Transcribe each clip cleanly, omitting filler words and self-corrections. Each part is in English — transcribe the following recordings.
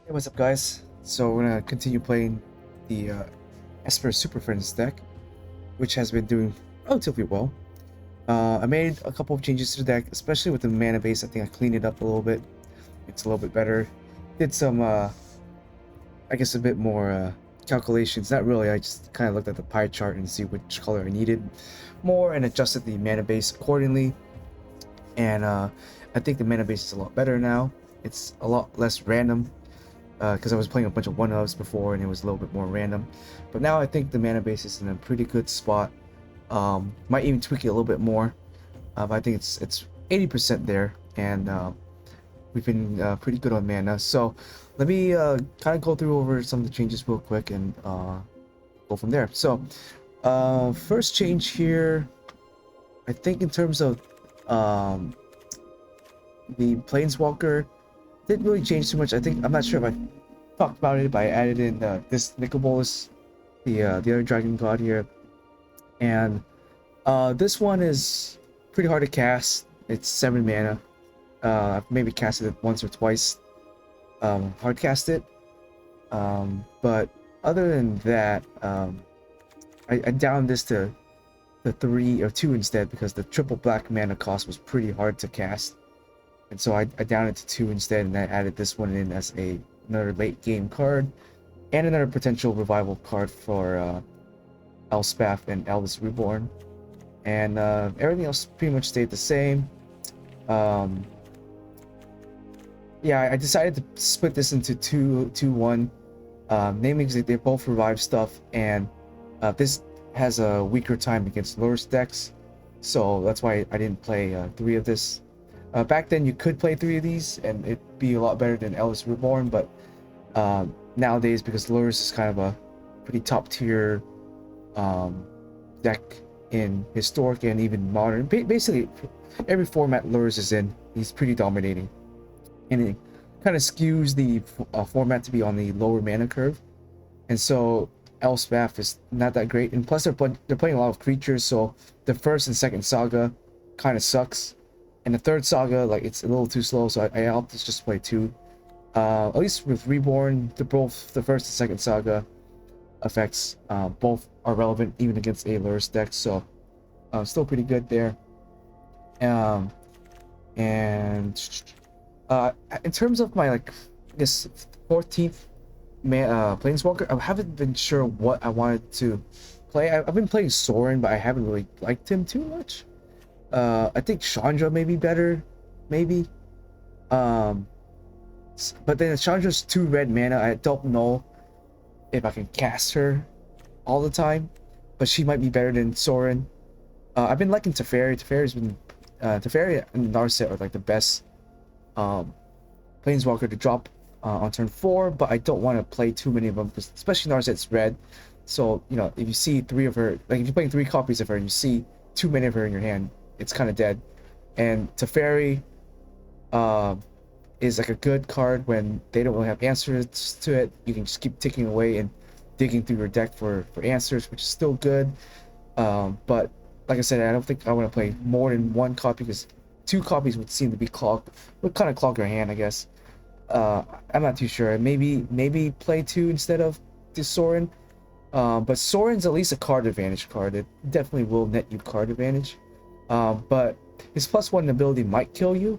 Hey, what's up, guys? So we're gonna continue playing the Esper Superfriends deck, which has been doing relatively well. I made a couple of changes to the deck, especially with the mana base. I think I cleaned it up a little bit. It's a little bit better. Did some, I guess, a bit more calculations. Not really. I just kind of looked at the pie chart and see which color I needed more, and adjusted the mana base accordingly. And I think the mana base is a lot better now. It's a lot less random because I was playing a bunch of one-ofs before and it was a little bit more random. But now I think the mana base is in a pretty good spot. Might even tweak it a little bit more. But I think it's 80% there, and we've been pretty good on mana. So let me kind of go through over some of the changes real quick and go from there. So first change here, I think in terms of the Planeswalker, didn't really change too much. I think I'm not sure if I talked about it, but I added in this Nicobolus, the other dragon god here, and this one is pretty hard to cast. It's 7 mana. I've maybe casted it once or twice. Hard cast it. But other than that, I downed this to the 3 or 2 instead because the triple black mana cost was pretty hard to cast. And so I downed it to 2 instead, and I added this one in as another late game card and another potential revival card for Elspeth and Elvis Reborn. And everything else pretty much stayed the same. Yeah, I decided to split this into two, one, namely because they both revive stuff, and this has a weaker time against Lurrus decks, so that's why I didn't play 3 of this. Back then you could play 3 of these and it'd be a lot better than Elvis Reborn, but nowadays, because Lurrus is kind of a pretty top tier deck in historic and even modern, basically every format Lurrus is in, he's pretty dominating, and it kind of skews the format to be on the lower mana curve, and so Elspeth is not that great, and plus they're playing a lot of creatures, so the first and second saga kind of sucks, and the third saga, like, it's a little too slow, so I opted to just play 2. At least with Reborn, both the first and second saga effects both are relevant even against a Lurrus deck, so still pretty good there. And in terms of my, like, I guess 14th Planeswalker, I haven't been sure what I wanted to play. I've been playing Sorin, but I haven't really liked him too much. I think Chandra may be better, maybe. But then Chandra's 2 red mana. I don't know if I can cast her all the time, but she might be better than Sorin. I've been liking Teferi. Teferi and Narset are like the best Planeswalker to drop on turn 4, but I don't want to play too many of them, because especially Narset's red. So, you know, if you see 3 of her, like if you're playing 3 copies of her and you see too many of her in your hand, it's kind of dead. And Teferi is like a good card when they don't really have answers to it. You can just keep ticking away and digging through your deck for answers, which is still good. But like I said, I don't think I want to play more than 1 copy, because 2 copies would seem to be clogged. Would kind of clog your hand, I guess. I'm not too sure. Maybe play 2 instead of this Sorin. But Sorin's at least a card advantage card. It definitely will net you card advantage. But his +1 ability might kill you,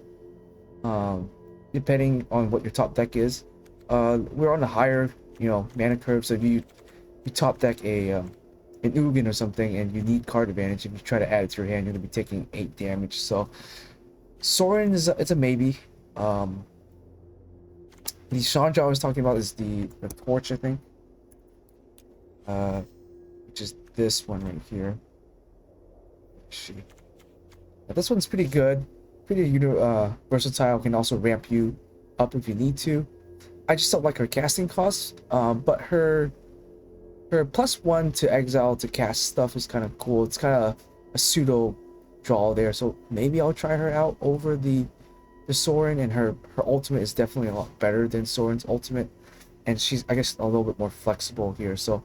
depending on what your top deck is. We're on the higher, mana curve, so if you top deck an Ugin or something and you need card advantage, if you try to add it to your hand, you're gonna be taking 8 damage. So Sorin it's a maybe. The Chandra I was talking about is the Torch, I think, which is this one right here. This one's pretty good, pretty versatile. Can also ramp you up if you need to. I just don't like her casting costs, but her +1 to exile to cast stuff is kind of cool. It's kind of a pseudo draw there, so maybe I'll try her out over the Sorin, and her ultimate is definitely a lot better than Sorin's ultimate, and she's, I guess, a little bit more flexible here, so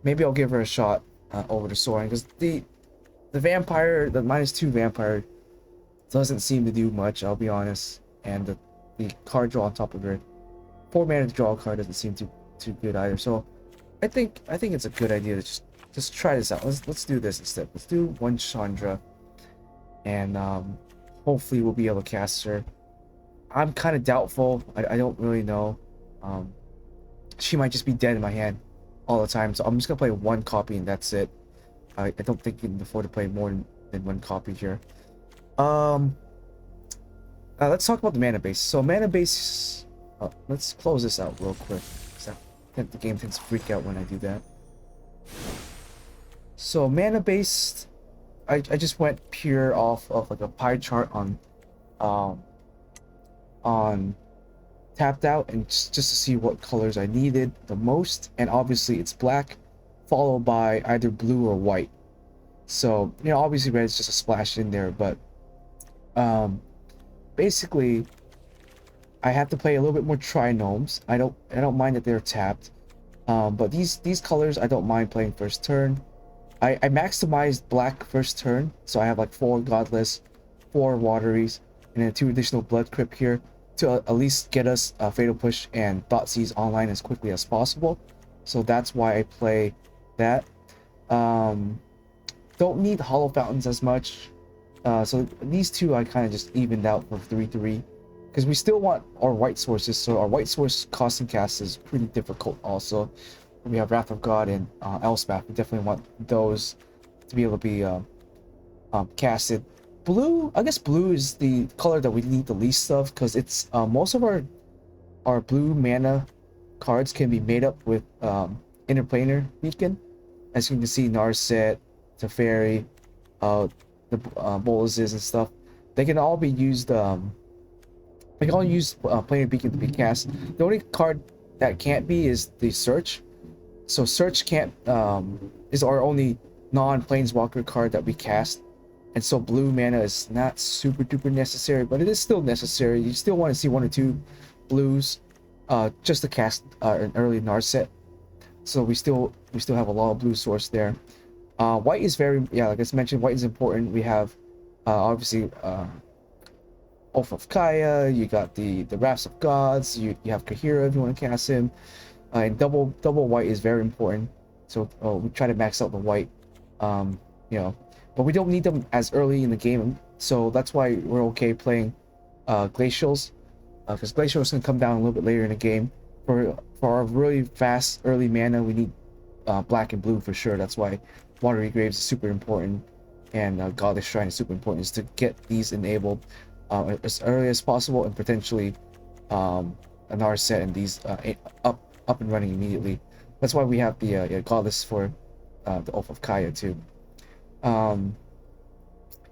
maybe I'll give her a shot over the Sorin, because the vampire, the -2 vampire, doesn't seem to do much, I'll be honest, and the card draw on top of her 4 mana to draw a card doesn't seem too good either. So I think it's a good idea to just try this out. Let's do this instead. Let's do 1 Chandra, and hopefully we'll be able to cast her. I'm kind of doubtful. I don't really know. She might just be dead in my hand all the time, so I'm just gonna play 1 copy and that's it. I don't think you can afford to play more than 1 copy here. Let's talk about the mana base. So mana base, let's close this out real quick. So I think the game tends to freak out when I do that. So mana base, I just went pure off of like a pie chart on tapped out, and just to see what colors I needed the most, and obviously it's black followed by either blue or white. So you know, obviously red is just a splash in there, but basically I have to play a little bit more trinomes. I don't mind that they're tapped, but these colors I don't mind playing first turn. I maximized black first turn, so I have like 4 godless, 4 wateries, and then 2 additional blood crypt here to at least get us Fatal Push and Thoughtseize online as quickly as possible. So that's why I play that. Don't need Hollow Fountains as much. So these 2 I kind of just evened out for 3/3, because we still want our white sources. So our white source costing cast is pretty difficult also. We have Wrath of God and Elspeth. We definitely want those to be able to be casted. Blue, I guess blue is the color that we need the least of, because it's most of our blue mana cards can be made up with Interplanar Beacon. As you can see, Narset, Teferi, the Boluses and stuff, they can all be used. They can all use Planar Beacon to be cast. The only card that can't be is the Search. So Search can't is our only non-planeswalker card that we cast. And so blue mana is not super duper necessary, but it is still necessary. You still want to see 1 or 2 blues just to cast an early Narset. So we still have a lot of blue source there. White is very, like I mentioned, white is important. We have obviously Oath of Kaya, you got the Wraths of Gods, you have Kahira if you want to cast him. And double white is very important. So we try to max out the white, you know, but we don't need them as early in the game. So that's why we're okay playing Glacials, because Glacials can come down a little bit later in the game. For our really fast early mana, we need black and blue for sure. That's why Watery Graves is super important, and Goddess Shrine is super important, is to get these enabled as early as possible, and potentially an Narset and these up and running immediately. That's why we have the Goddess for the Oath of Kaya too.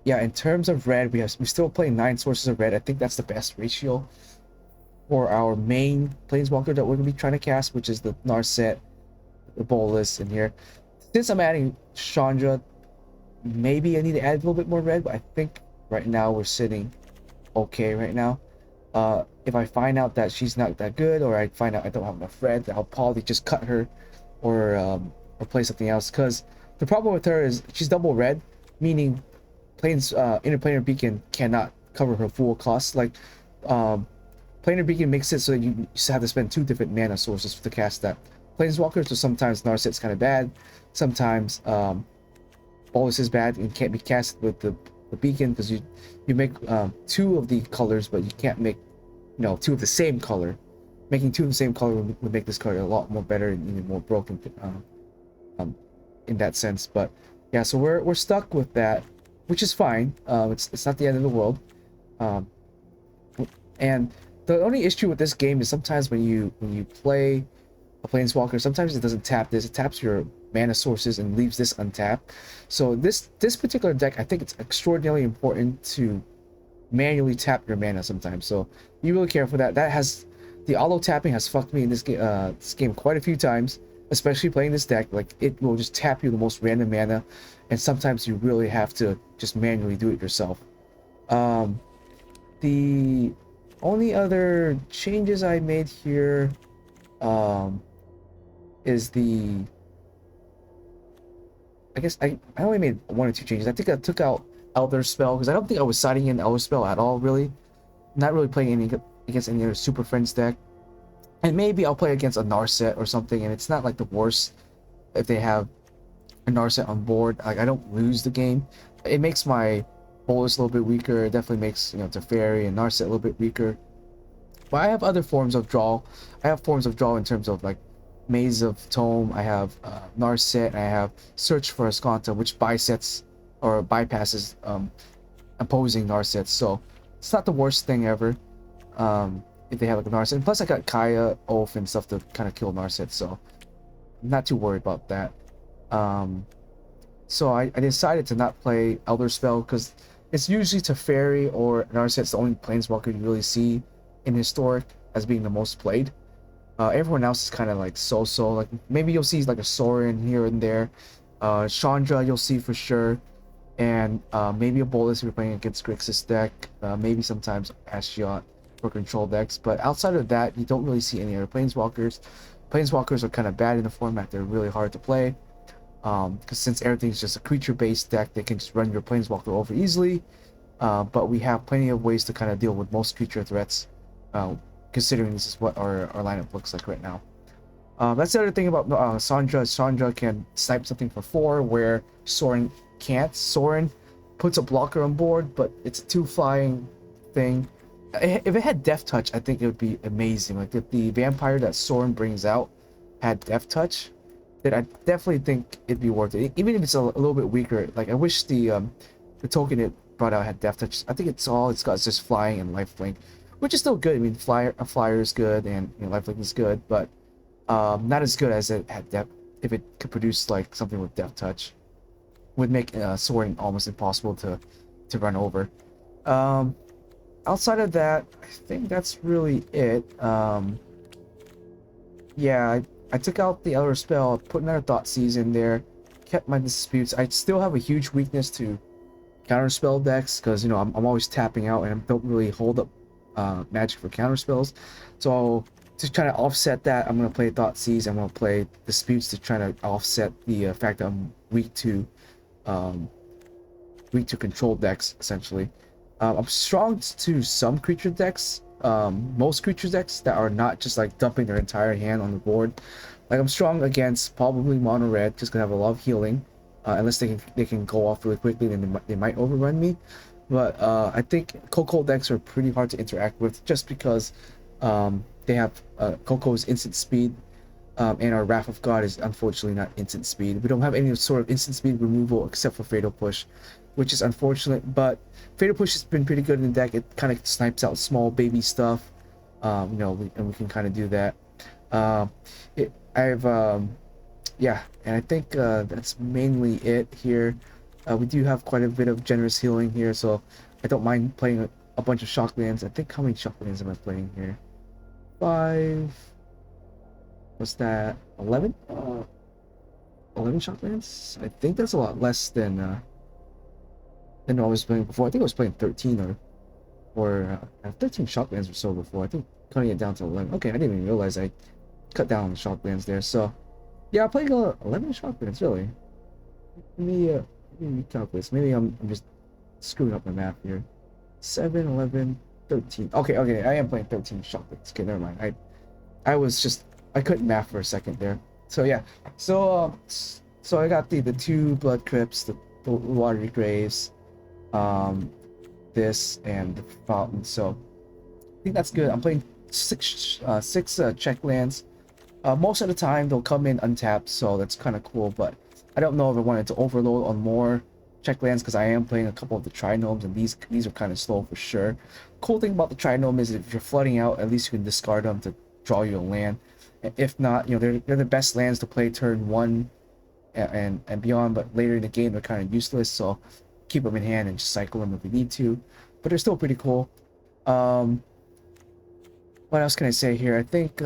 Yeah, in terms of red, we still play 9 sources of red. I think that's the best ratio for our main planeswalker that we're gonna be trying to cast, which is the Narset, the Bolus in here. Since I'm adding Chandra, maybe I need to add a little bit more red, but I think right now we're sitting okay right now. If I find out that she's not that good, or I find out I don't have enough red, I'll probably just cut her or play something else. Because the problem with her is she's double red, meaning Interplanar Beacon cannot cover her full cost. Like Planar Beacon makes it so that you just have to spend 2 different mana sources to cast that Planeswalker. So sometimes Narset's kind of bad, sometimes Bolus is bad and can't be cast with the beacon, because you make 2 of the colors, but you can't make 2 of the same color. Making 2 of the same color would make this card a lot more better and even more broken in that sense. But yeah, so we're stuck with that, which is fine. It's not the end of the world. And the only issue with this game is sometimes when you play a Planeswalker, sometimes it doesn't tap this. It taps your mana sources and leaves this untapped. So this particular deck, I think it's extraordinarily important to manually tap your mana sometimes. So be really careful with that. The auto tapping has fucked me in this game quite a few times, especially playing this deck. Like, it will just tap you the most random mana, and sometimes you really have to just manually do it yourself. The only other changes I made here is I guess I only made 1 or 2 changes. I think I took out Elder Spell, because I don't think I was siding in Elder Spell at all, really. Not really playing any against any other Super Friends deck. And maybe I'll play against a Narset or something, and it's not like the worst if they have a Narset on board. Like, I don't lose the game. It makes my bowlers a little bit weaker. It definitely makes, Teferi and Narset a little bit weaker. But I have other forms of draw. I have forms of draw in terms of like Maze of Tome. I have Narset, and I have Search for Escanta, which bisets or bypasses opposing Narsets. So it's not the worst thing ever. If they have like a Narset. And plus I got Kaya, Oath, and stuff to kind of kill Narset, so I'm not too worried about that. So I decided to not play Elder Spell because it's usually Teferi or Narset's the only Planeswalker you really see in Historic as being the most played. Everyone else is kind of like so-so. Like maybe you'll see like a Sorin here and there. Chandra you'll see for sure. And maybe a Bolus if you're playing against Grixis deck. Maybe sometimes Ashiot for control decks. But outside of that, you don't really see any other Planeswalkers. Planeswalkers are kind of bad in the format. They're really hard to play. Because since everything's just a creature-based deck, they can just run your Planeswalker over easily. But we have plenty of ways to kind of deal with most creature threats, considering this is what our lineup looks like right now. That's the other thing about Sandra. Sandra can snipe something for 4, where Sorin can't. Sorin puts a blocker on board, but it's a 2 flying thing. If it had Death Touch, I think it would be amazing. Like if the vampire that Sorin brings out had Death Touch, then I definitely think it'd be worth it. Even if it's a little bit weaker. Like I wish the token it brought out had Death Touch. I think it's got is just flying and lifelink, which is still good. I mean, a flyer is good, and lifelink is good, but not as good as it had depth. If it could produce like something with Death Touch, would make Sorin almost impossible to run over. Outside of that, I think that's really it. Yeah, I took out the Elder Spell, put another Thoughtseize in there, kept my Disputes. I still have a huge weakness to counterspell decks because I'm always tapping out and I don't really hold up magic for counterspells. So to try to offset that, I'm gonna play Thoughtseize. I'm gonna play Disputes to try to offset the fact that I'm weak to control decks essentially. I'm strong to some creature decks. Most creature decks that are not just like dumping their entire hand on the board. Like I'm strong against probably mono red just gonna have a lot of healing, unless they can go off really quickly, then they might overrun me. But I think Coco decks are pretty hard to interact with just because they have Coco's instant speed, and our Wrath of God is unfortunately not instant speed. We don't have any sort of instant speed removal except for Fatal Push, which is unfortunate. But Fatal Push has been pretty good in the deck. It kind of snipes out small baby stuff, and we can kind of do that. Yeah, and I think that's mainly it here. We do have quite a bit of generous healing here, so I don't mind playing a bunch of Shocklands. I think how many Shocklands am I playing here? 5. What's that? 11? 11 Shocklands? I think that's a lot less than I was playing before. I think I was playing 13 or 13 Shocklands or so before. I think cutting it down to 11. Okay, I didn't even realize I cut down on the Shocklands there. So yeah, I'm playing 11 Shocklands really. Let me calculate. Maybe I'm just screwing up my math here. 7, 11, 13. Okay, I am playing 13 Shocklands. Okay, never mind. I couldn't math for a second there. So yeah, so I got the 2 Blood Crypts, the Watery Graves, this and the Fountain. So I think that's good. I'm playing 6 check lands. Most of the time they'll come in untapped, so that's kind of cool. But I don't know if I wanted to overload on more check lands because I am playing a couple of the Trinomes, and these are kind of slow for sure. Cool thing about the Trinome is if you're flooding out, at least you can discard them to draw you a land. If not, they're the best lands to play turn 1 and beyond, but later in the game they're kind of useless, so keep them in hand and just cycle them if we need to. But they're still pretty cool. What else can I say here? I think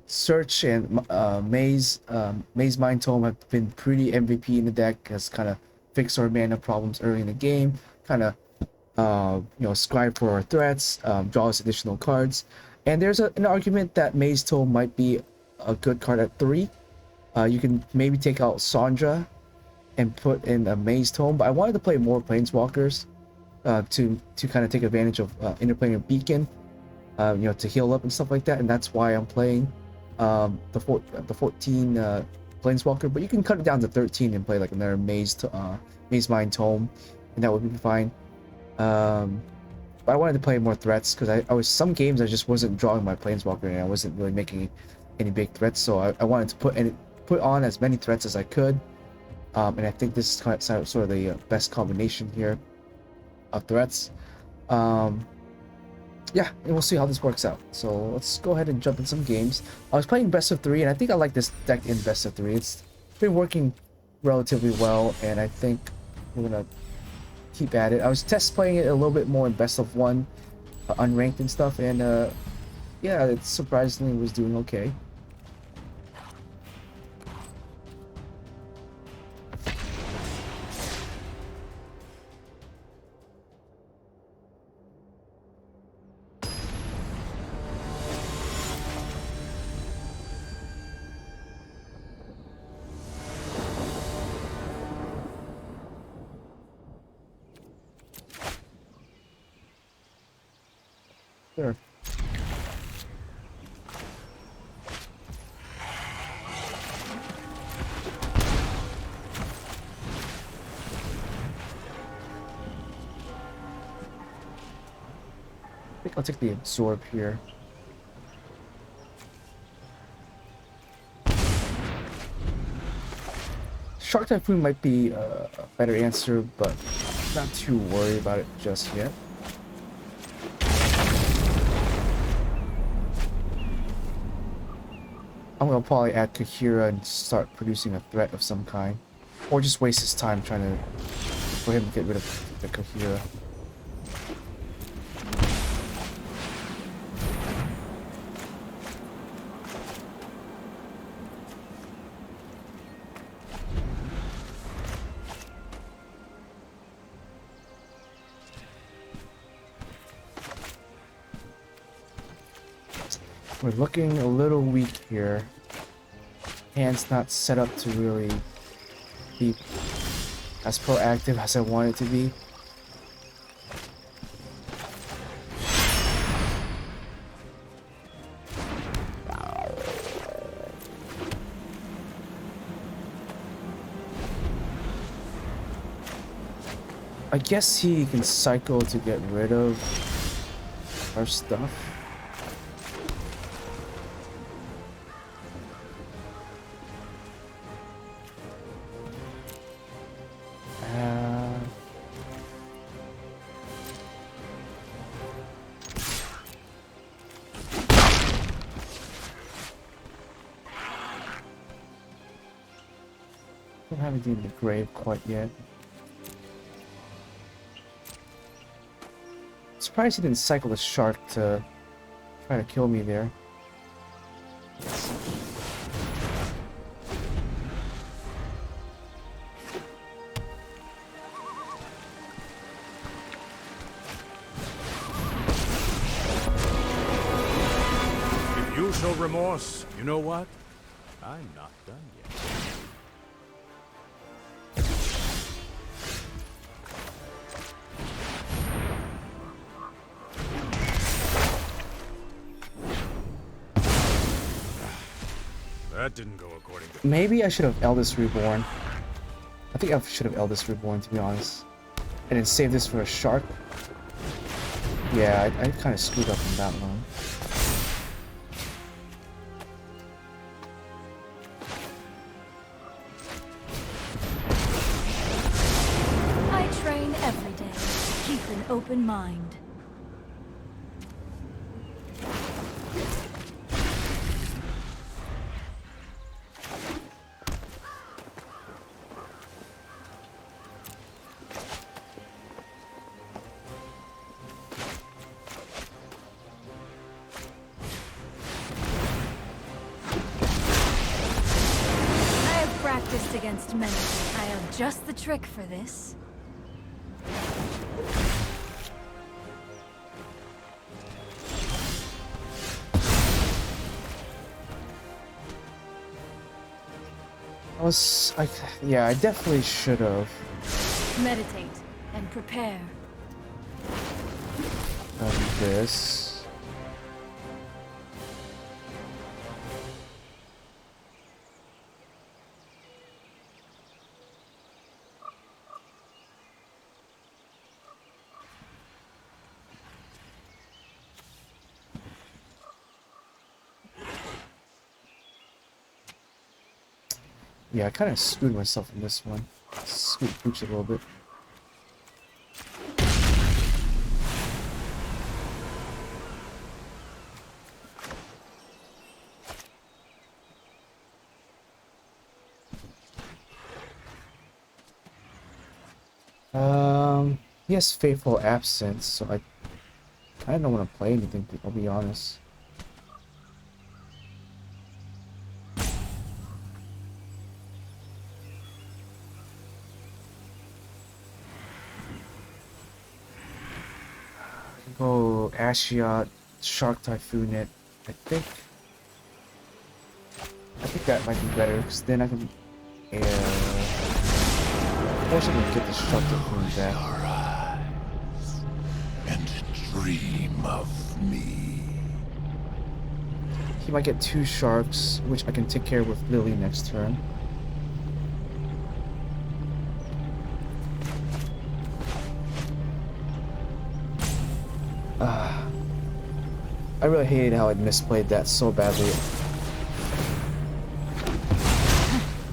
Search and Maze Mind Tome have been pretty MVP in the deck. Has kind of fixed our mana problems early in the game. Kind of scribe for our threats, draw us additional cards. And there's an argument that Maze Tome might be a good card at 3. You can maybe take out Sandra and put in a Maze Tome, but I wanted to play more Planeswalkers to kind of take advantage of Interplanar Beacon. you know, to heal up and stuff like that, and that's why I'm playing the 14 Planeswalker. But you can cut it down to 13 and play like another Maze Mind Tome, and that would be fine. But I wanted to play more threats because I was some games I just wasn't drawing my Planeswalker and I wasn't really making any big threats, so I wanted to put on as many threats as I could. And I think this is kind of sort of the best combination here of threats. Yeah, and we'll see how this works out. So let's go ahead and jump in some games. I was playing best of 3, and I think I like this deck in best of 3. It's been working relatively well, and I think we're gonna keep at it. I was test playing it a little bit more in best of 1, unranked and stuff, and yeah, it surprisingly was doing okay. Sure. I think I'll take the absorb here. Shark Typhoon might be a better answer, but not too worried about it just yet. I'm gonna probably add Kahira and start producing a threat of some kind. Or just waste his time trying to for him to get rid of the Kahira. We're looking a little weak here. Hand's not set up to really be as proactive as I want it to be. I guess he can cycle to get rid of our stuff. Don't have anything in the grave quite yet. Surprised he didn't cycle the shark to try to kill me there. If you show remorse, you know what? I'm not done yet. That didn't go according to... Maybe I should have Eldest Reborn. I think I should have Eldest Reborn, to be honest. And then save this for a shark. Yeah, I kind of screwed up on that one. I train every day. Keep an open mind. Against many. I have just the trick for this. Yeah, I definitely should have. Meditate and prepare. Done this. Yeah, I kind of screwed myself in this one. Screwed Pooch a little bit. He has Faithful Absence, so I kind of don't want to play anything, I'll be honest. Go Ashiot, Shark Typhoon it. I think that might be better, because then I can I should get the Shark Typhoon back. And dream of me. He might get 2 sharks, which I can take care of with Lily next turn. I really hated how I misplayed that so badly.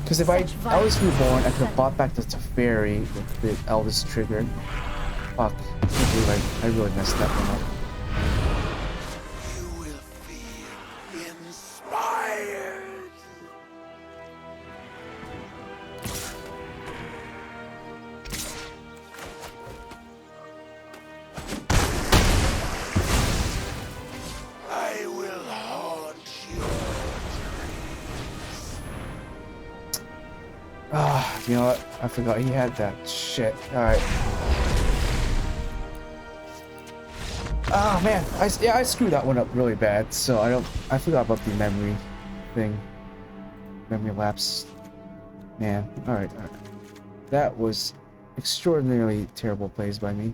Because if I was reborn, I could have bought back the Teferi with the Elvis trigger. Fuck. I can't believe I really messed that one up. You will feel inspired. I will haunt your dreams. Ah, you know what? I forgot he had that shit. Alright. Ah, man. I screwed that one up really bad, so I forgot about the memory thing. Memory lapse. Man. Alright. That was extraordinarily terrible plays by me.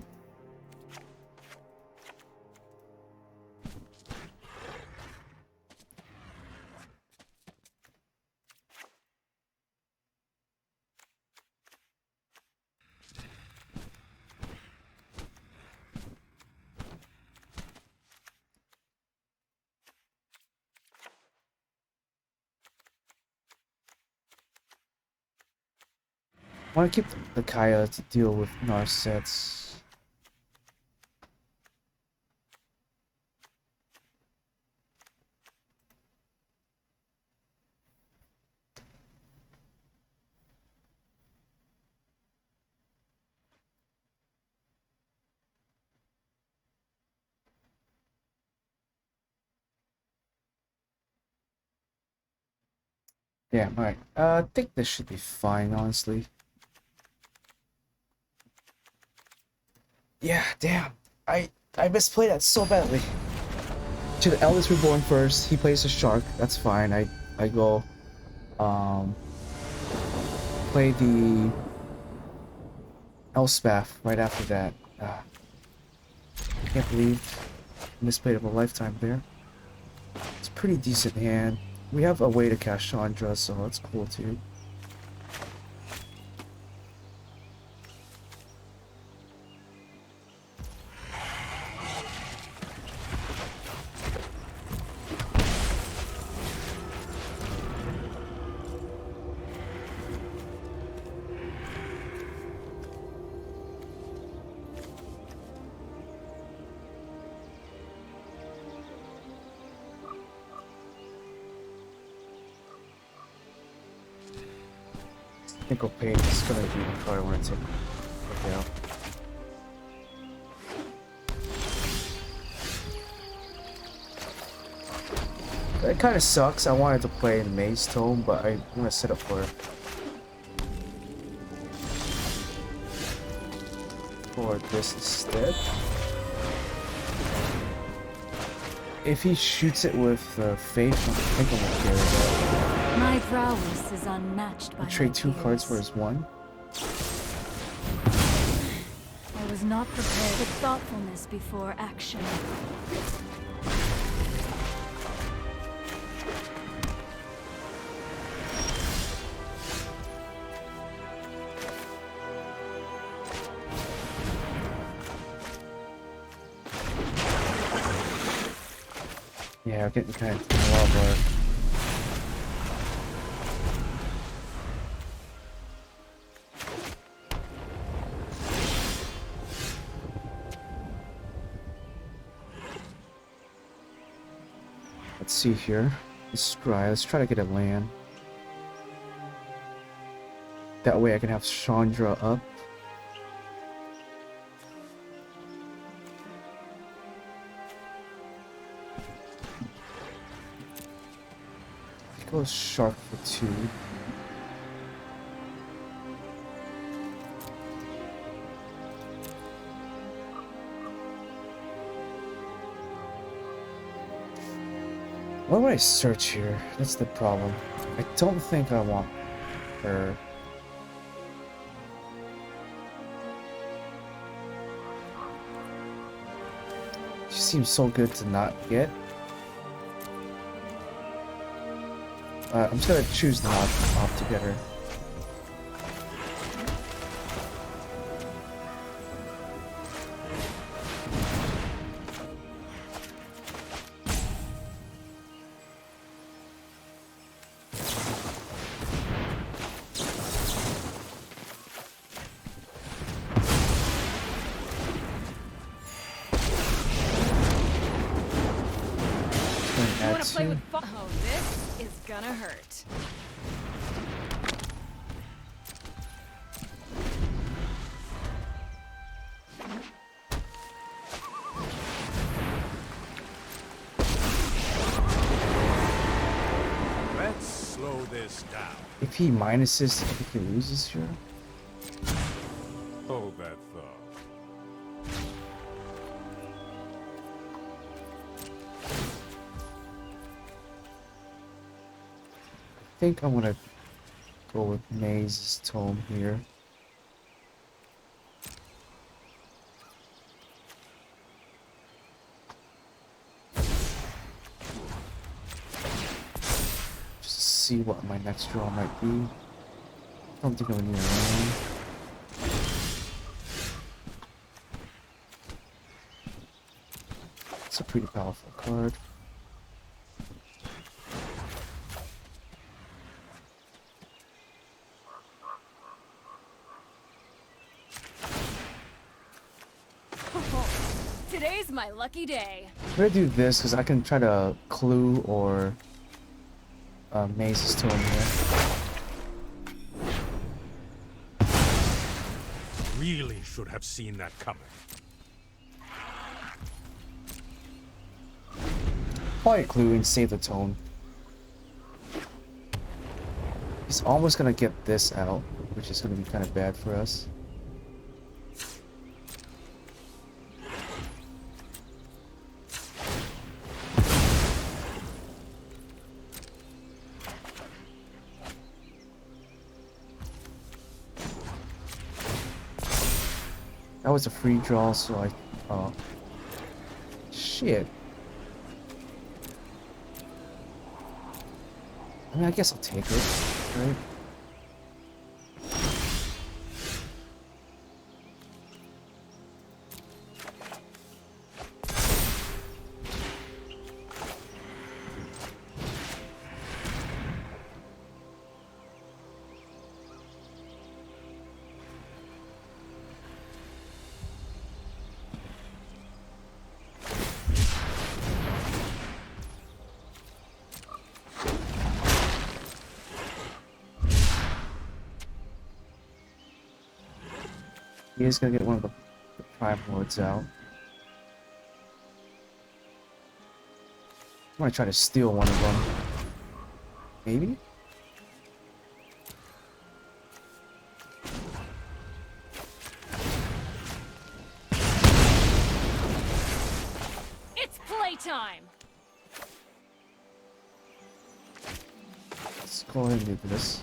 I want to keep the Kaya to deal with Narsets. Yeah, alright. I think this should be fine, honestly. Yeah, damn. I misplayed that so badly. To the Eldest Reborn first, he plays a shark, that's fine. I go play the Elspeth right after that. I can't believe I misplayed of a lifetime there. It's a pretty decent hand. We have a way to cast Chandra, so that's cool too. Nickel Pain is gonna be the card I want to take. Okay, out. It kind of sucks. I wanted to play in Maze Tome, but I want to set up for this instead. If he shoots it with Faith, I think I'm gonna carry that. My prowess is unmatched by I trade my 2 cards for peers. his 1. I was not prepared with thoughtfulness before action. Yeah, I'm getting kind of lava. see here. Let's try to get a land. That way I can have Chandra up. Go shark for 2. What would I search here? That's the problem. I don't think I want her. She seems so good to not get. I'm just gonna choose not altogether. You wanna play with fire? Oh, this is gonna hurt. Let's slow this down. If he minuses, I think he loses here. Hold that thought. I think I'm gonna go with Maze's tome here. Just to see what my next draw might be. I don't think I'm gonna need a land. It's a pretty powerful card. Today's my lucky day. I'm gonna do this because I can try to clue or Maze's tome here. Really should have seen that coming. Probably clue and save the tone. He's almost gonna get this out, which is gonna be kind of bad for us. That was a free draw, so shit. I mean, I guess I'll take it, right? He is gonna get one of the Prime Lords out. I'm gonna try to steal one of them. Maybe? It's playtime. Let's go ahead and do this.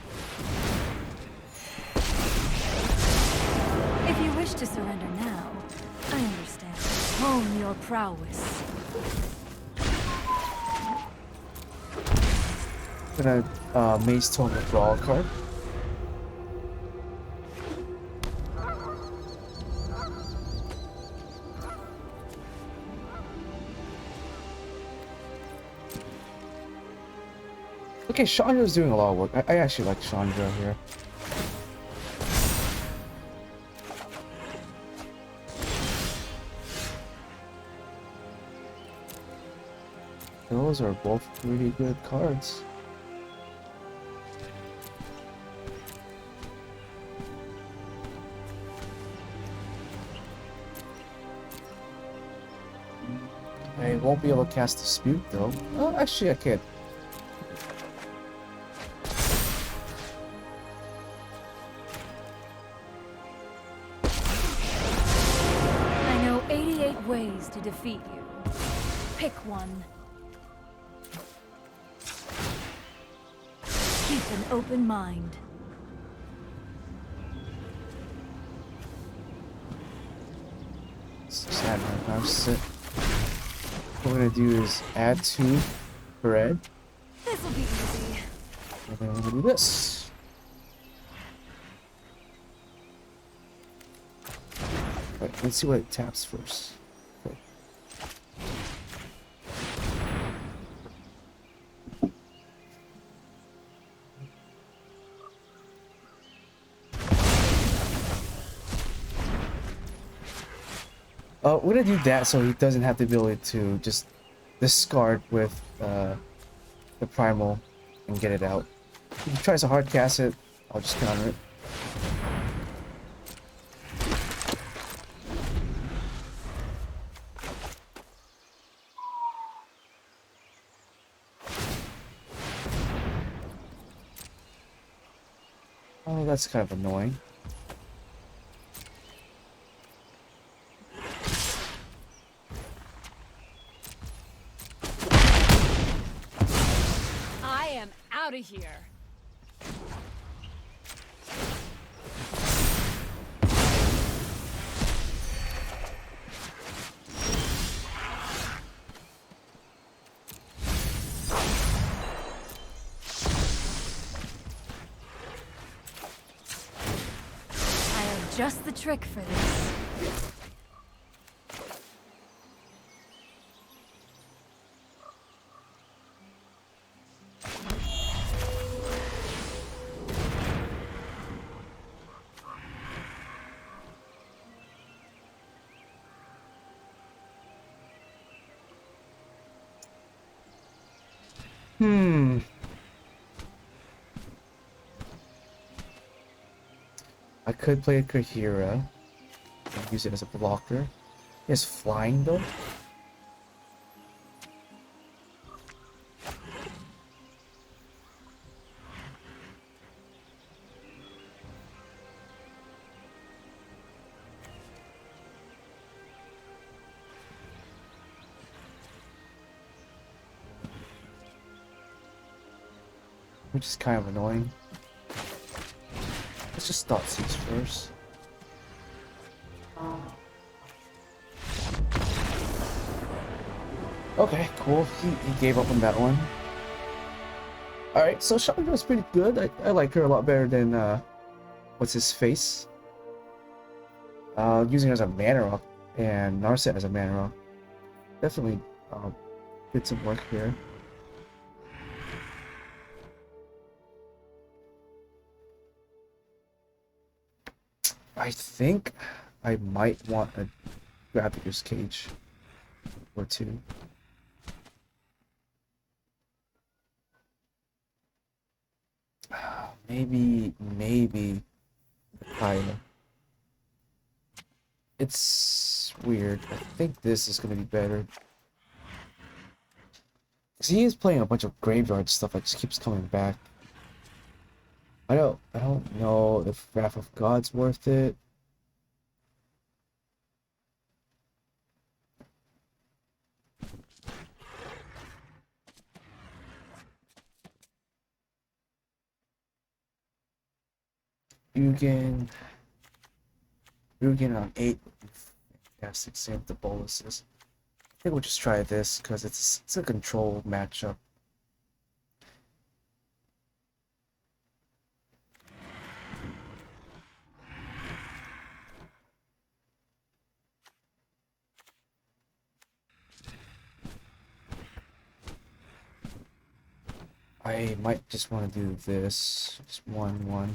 If you wish to surrender now, I understand. Hone your prowess. I'm gonna Maze Tome the draw a card. Okay, Chandra's doing a lot of work. I actually like Chandra here. Throw those are both pretty good cards. I won't be able to cast Dispute though. Oh, actually I can. I know 88 ways to defeat you. Pick one. Keep an open mind. Sad man, what we're gonna do is add 2 red, This'll be easy. and then we're gonna do this. Wait, let's see what it taps first. Okay. We're gonna do that so he doesn't have the ability to just discard with the primal and get it out. If he tries to hard cast it, I'll just counter it. Oh, that's kind of annoying. I am out of here. I have just the trick for this. I could play a Kahira and use it as a blocker. He has flying though. Which is kind of annoying. Let's just start Seize first. Okay, cool. He gave up on that one. Alright, so Chandra's pretty good. I like her a lot better than what's his face? Using her as a mana rock and Narset as a mana rock. Definitely did some work here. I think I might want a Gravitar's Cage or 2. Maybe Kaya. It's weird. I think this is gonna be better. Cause he is playing a bunch of graveyard stuff that just keeps coming back. I don't know if Wrath of God's worth it. Ugin on 8 would be fantastic. Same with the boluses. I think we'll just try this because it's a control matchup. I might just want to do this. Just 1/1.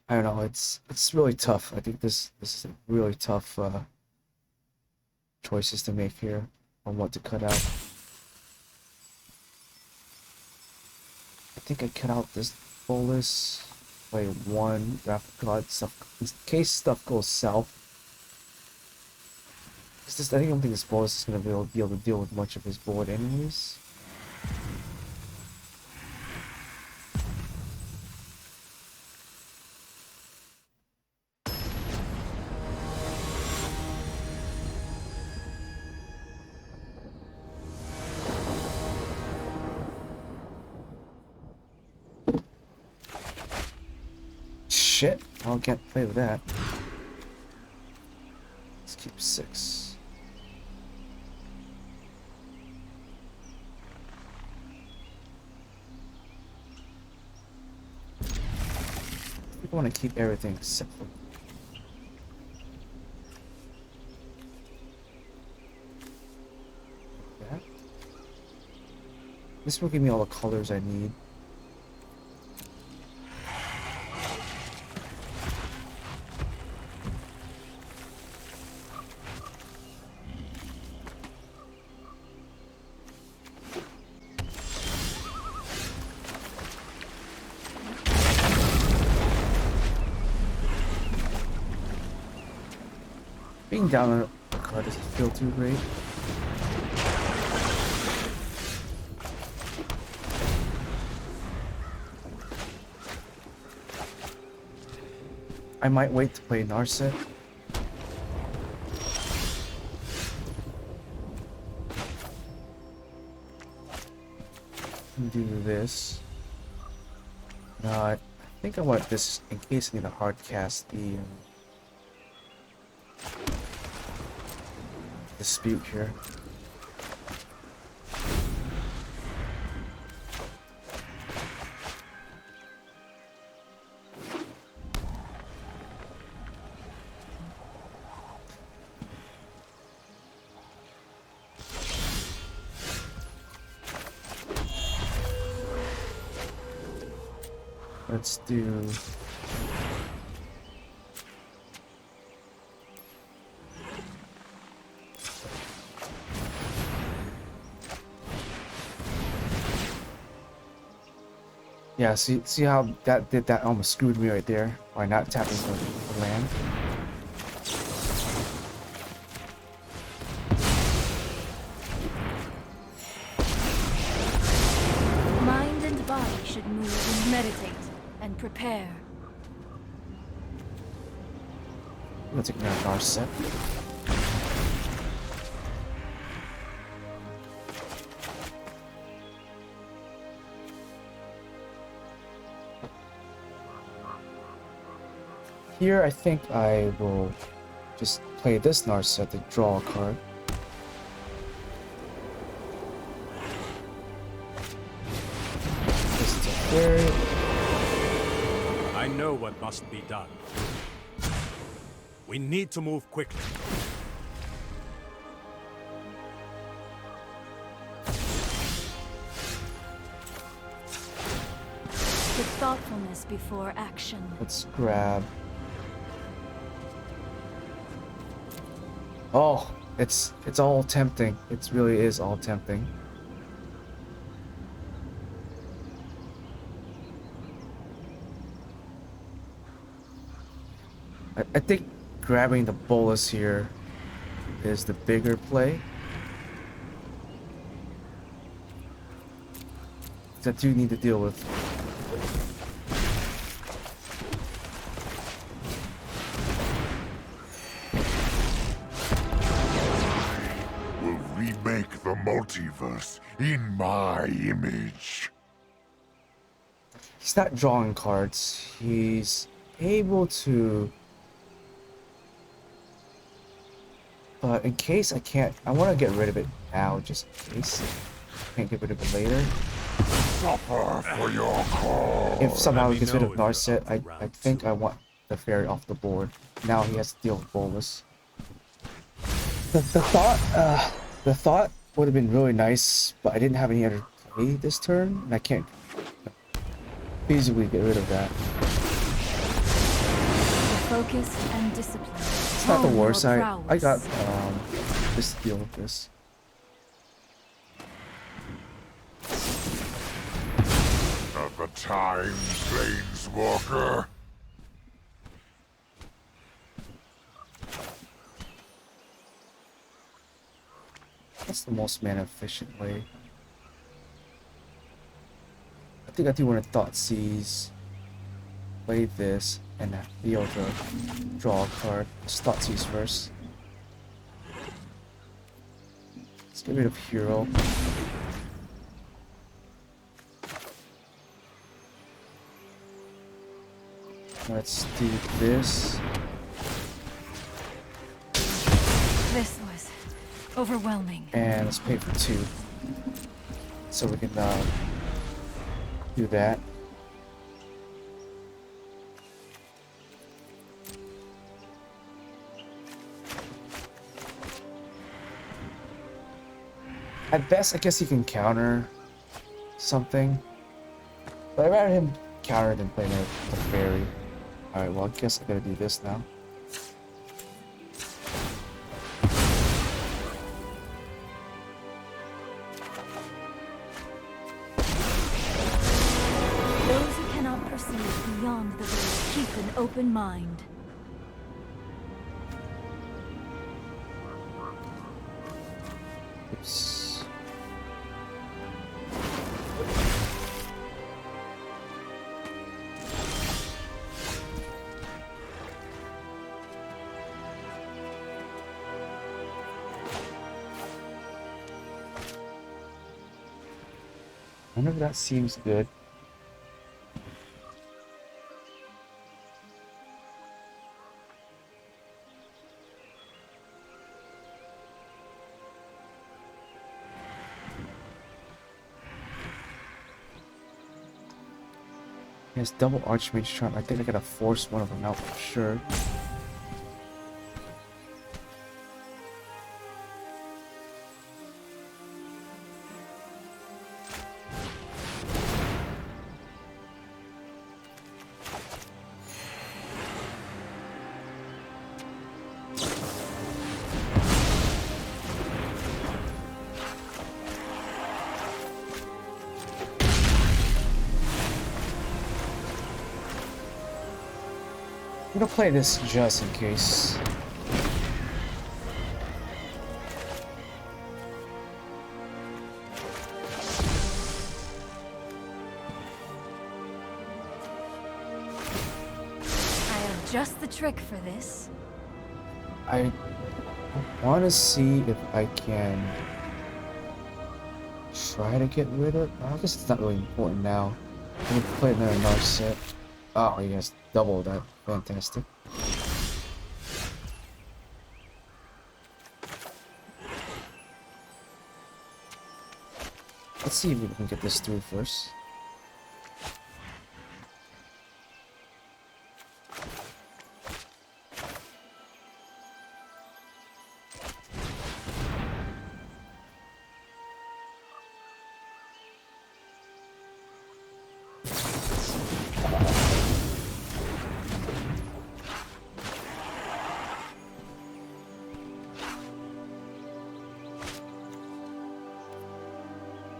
I don't know. It's really tough. I think this is a really tough choices to make here on what to cut out. I think I cut out this bolus. Play one graphic card stuff in case stuff goes south. It's just I don't think this bolus is gonna be able to deal with much of his board anyways. Shit, I can't play with that. Let's keep 6. I want to keep everything simple. That. This will give me all the colors I need. Being down on a card doesn't feel too great. I might wait to play Narset. And do this. I think I want this in case I need to hard cast the dispute here. Let's do yeah, see how that almost screwed me right there by not tapping the land. Mind and body should move and meditate and prepare. I'm gonna take another Narset. Here, I think I will just play this Narset to draw a card. This is a fairy. I know what must be done. We need to move quickly. With thoughtfulness before action. Let's grab. Oh, it's all tempting. It really is all tempting. I think grabbing the bolus here is the bigger play. That you need to deal with. Will remake the multiverse in my image. He's not drawing cards. He's able to. But in case I can't, I want to get rid of it now, just in case I can't get rid of it later. Suffer for your cause. If somehow he gets rid of Let me know if Narset, you're up I to think I want the fairy off the board. Now he has to deal with bolus. The thought would have been really nice, but I didn't have any other play this turn, and I can't feasibly get rid of that. Focused and disciplined. It's not the worst. I got this to deal with this. At the time, Planeswalker. That's the most mana efficient way. I think I do want to Thought Seize, play this, and be able to draw a card. Let's Thought Seize first. Let's get rid of Hero. Let's do this. This was overwhelming. And let's pay for 2. So we can do that. At best, I guess he can counter something. But I'd rather him counter than play the fairy. Alright, well, I guess I gotta do this now. Those who cannot perceive beyond the veil keep an open mind. Oops. None of that seems good. Yes, double Archmage Charm. I think I gotta force one of them out for sure. I'm gonna play this just in case. I have just the trick for this. I want to see if I can try to get rid of. I guess it's not really important now. I'm gonna play another Narset. Oh, you guys double that. Fantastic. Let's see if we can get this through first.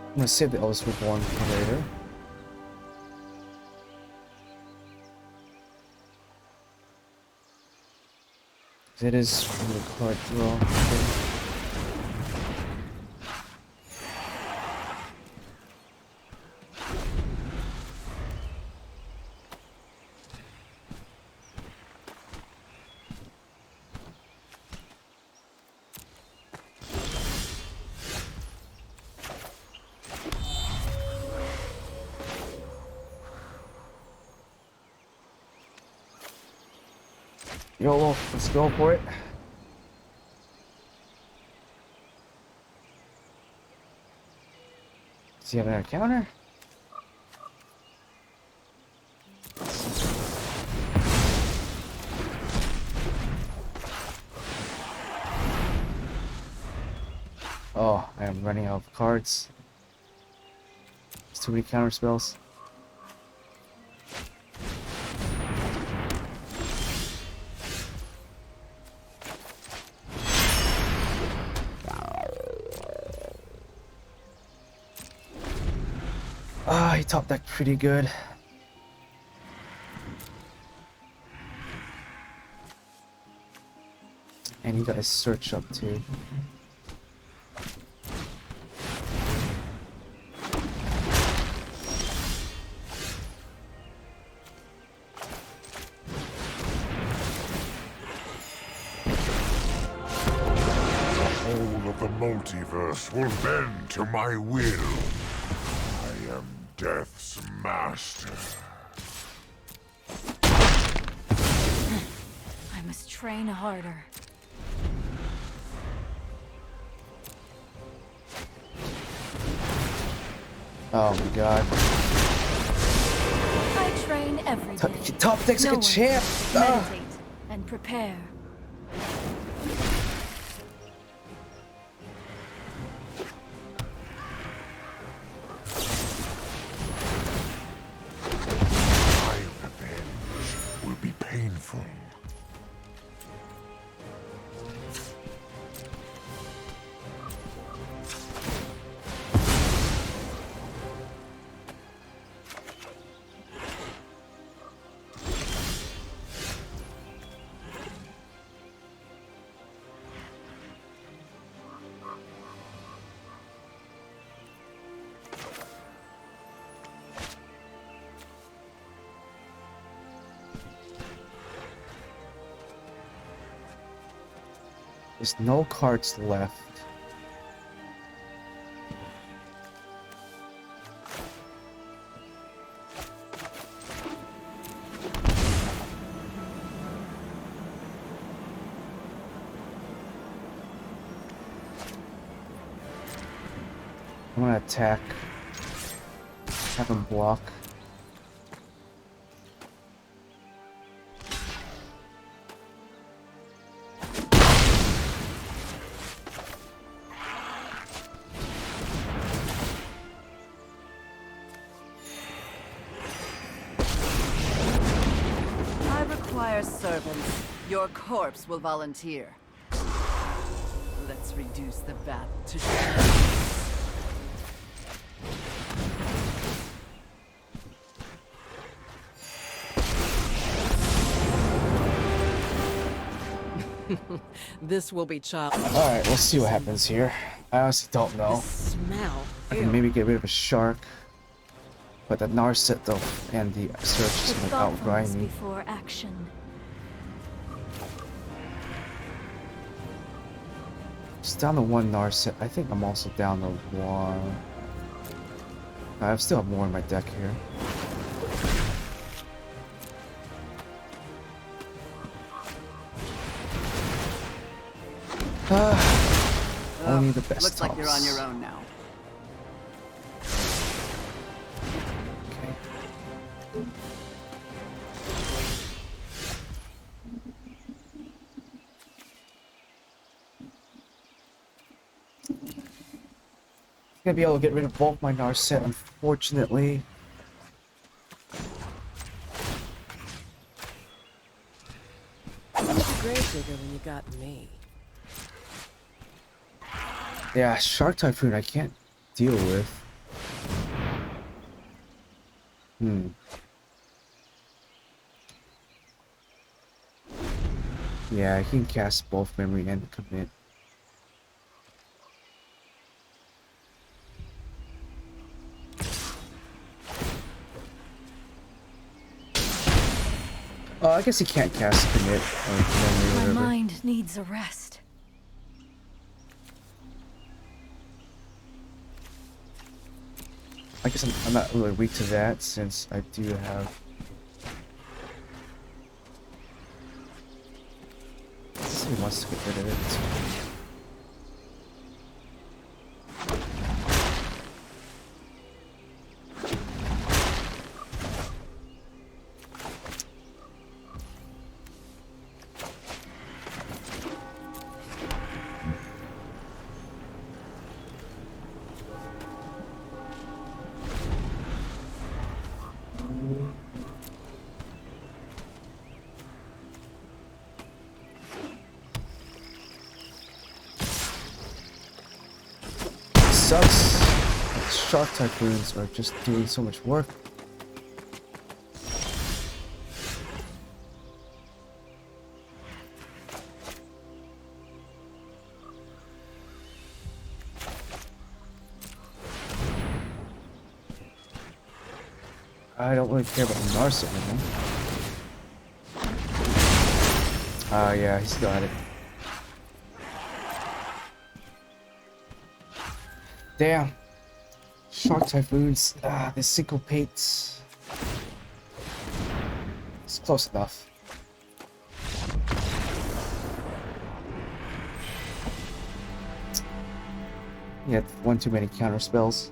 I'm gonna save the Elvis Reborn for later. It is from the card draw. Okay. YOLO, let's go for it. Does he have another counter? Oh, I am running out of cards. There's too many counter spells. Ah, he top decked pretty good. And he got his search up too. All of the multiverse will bend to my will. I am Death's master. I must train harder. Oh my god. I train every day. Top deck's No like a one champ! can Ah. meditate and prepare. My revenge will be painful. There's no cards left. I'm gonna attack. Have him block. I require servants. Your corpse will volunteer. Let's reduce the battle to This will be child. Alright, we'll see what happens here. I honestly don't know. Smell. I can maybe get rid of a shark. But the Narset though, and the search is With gonna outgrind thoughtfulness me. before action. It's down to one Narset. I think I'm also down to one. I still have more in my deck here. Only the best. Looks like you're on tops. your own now. Okay. Gonna be able to get rid of both my Narset, unfortunately. Grave digger when you got me. Yeah, Shark Typhoon I can't deal with. Yeah, I can cast both Memory and Commit. Oh, I guess he can't cast Commit or Memory or My whatever. mind needs a rest. I guess I'm not really weak to that since I do have. Let's see who wants to get rid of it. Sucks. Shark Typhoons are just doing so much work. I don't really care about Narset anymore. Yeah, he's got it. Damn. Shark Typhoons. They syncopate. It's close enough. Yeah, one too many counter spells.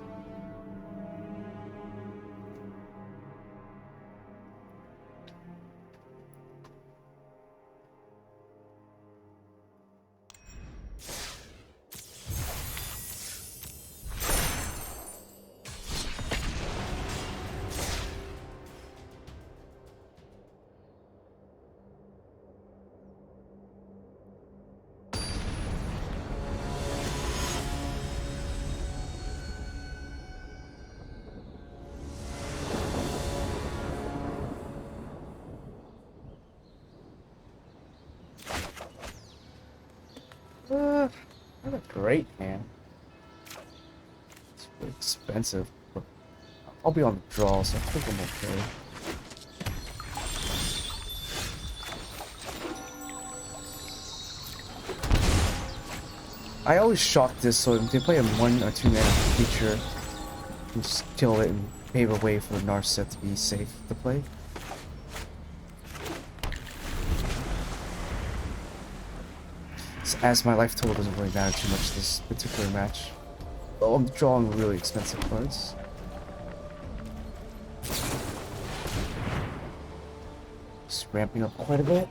Not great, man. It's really expensive. But I'll be on the draw, so I think I'm okay. I always shock this, so if they play a 1 or 2 mana creature, you just kill it and pave a way for Narset to be safe to play. As my life total doesn't really matter too much this particular match. Oh, I'm drawing really expensive cards. Just ramping up quite a bit.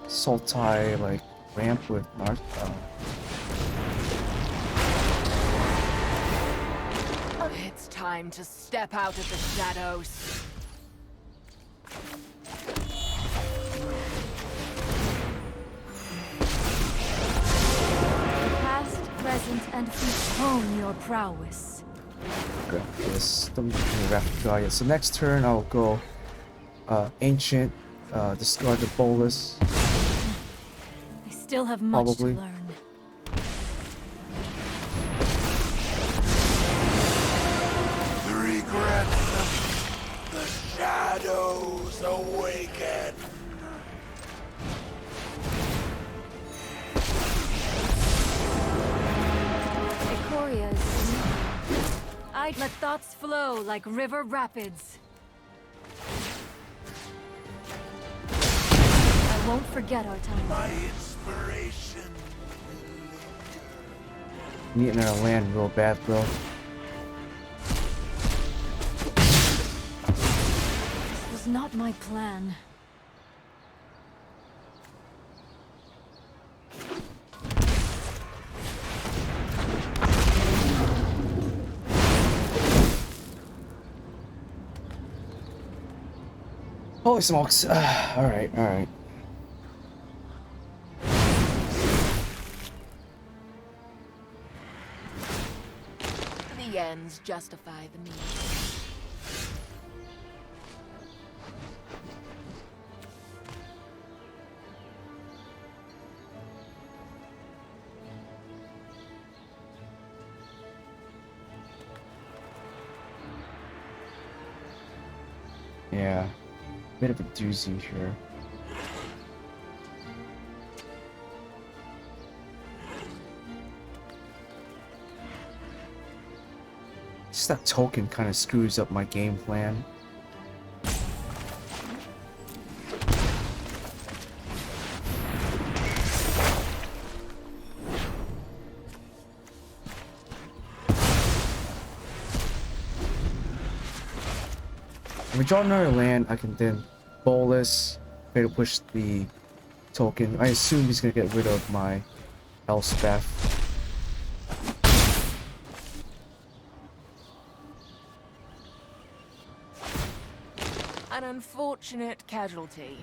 Sultai, like, ramp with Narset. It's time to step out of the shadows. Present and hone your prowess. Okay, yes, don't need to rapid draw yet. So next turn I'll go Ancient, discard the Bolus. I still have much Probably. to learn. The regrets of the shadows awaken. I'd let thoughts flow like river rapids. I won't forget our time. My inspiration. Needing our land real bad, bro. This was not my plan. Holy smokes. Alright, alright. The ends justify the means. Yeah. Bit of a doozy here. Just that token kind of screws up my game plan. If we draw another land, I can then bolus, try to push the token. I assume he's gonna get rid of my Elspeth. An unfortunate casualty.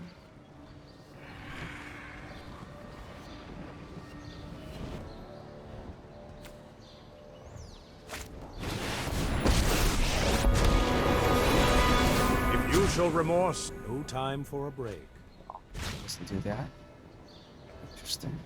If you show remorse, no time for a break. Doesn't do that. Interesting.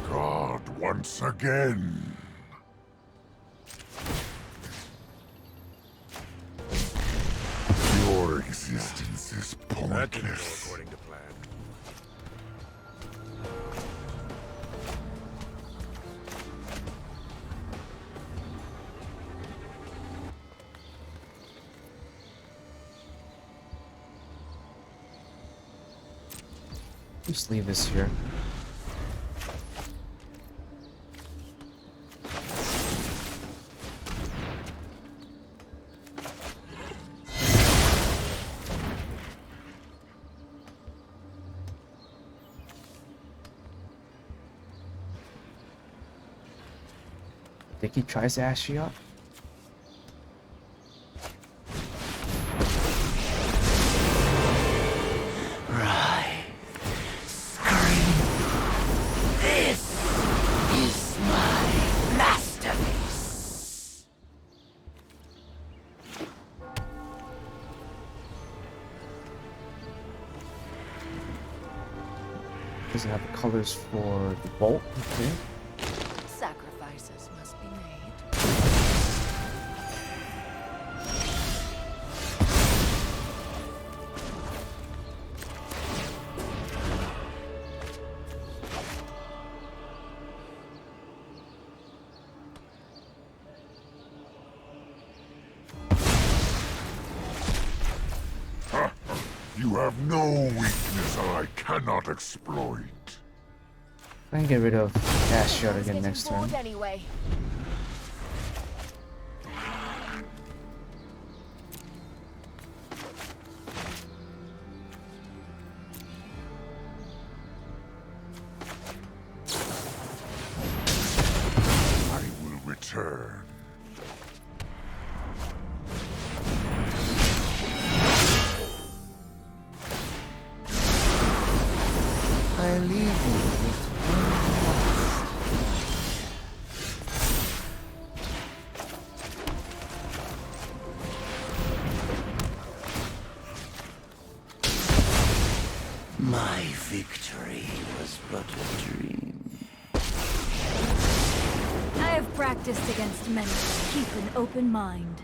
God, once again. Your existence is That didn't go pointless. according to plan. Just leave this here. Think he tries to ask you up? Doesn't have the colors for the bolt. Okay. Sacrifices must be made. You have no weakness I cannot exploit. I can get rid of Ash Shot again next turn. Anyway. I will return. I leave you with My victory was but a dream. I have practiced against many. Keep an open mind.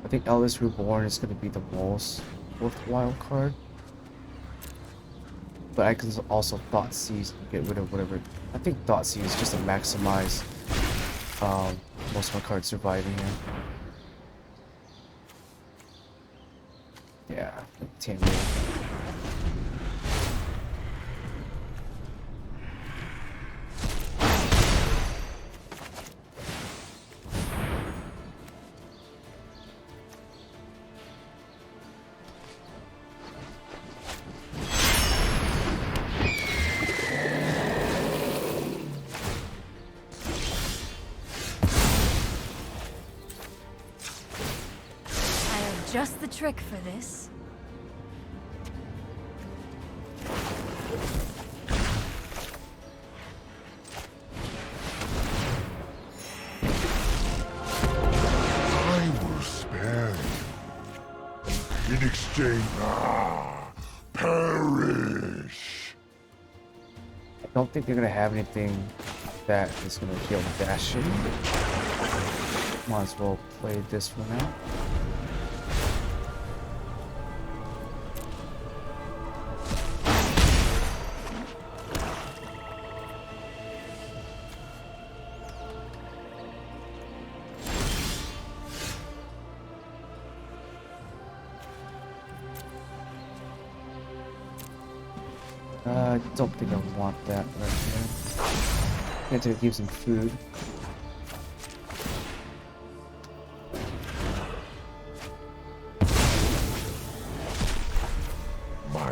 I think Ellis Reborn is going to be the most worthwhile card. But I can also Thought Seize and get rid of whatever. I think Thought Seize is just to maximize most of my cards surviving here. Yeah, 10 minutes. Just the trick for this. I will spare you. In exchange, perish. I don't think they're going to have anything that is going to heal Bastion. Might as well play this one out. I don't think I want that right here. I have to give some food.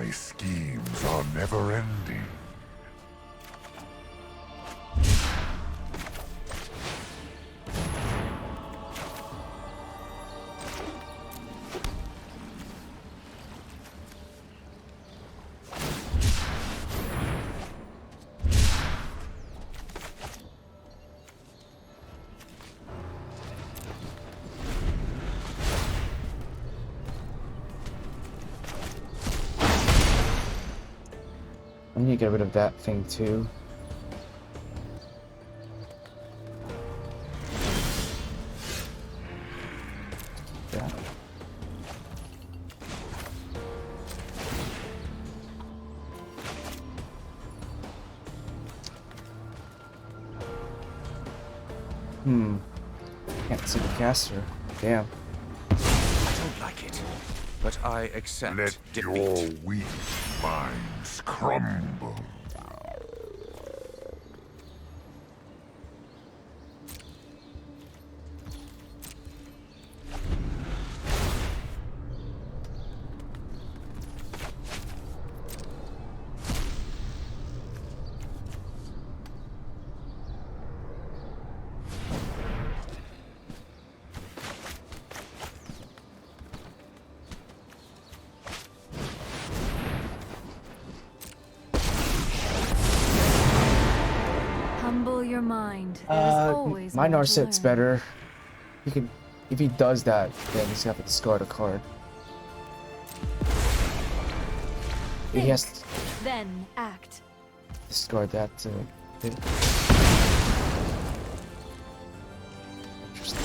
My schemes are never ending. I need to get rid of that thing too. Yeah. Can't see the caster. Damn. I don't like it, but I accept Let defeat. your weak minds crumble. Humble your mind. There's always My more to Narset's learn. better. He can, if he does that, then he's gonna have to discard a card. He has to Then act. discard that to hit. Interesting.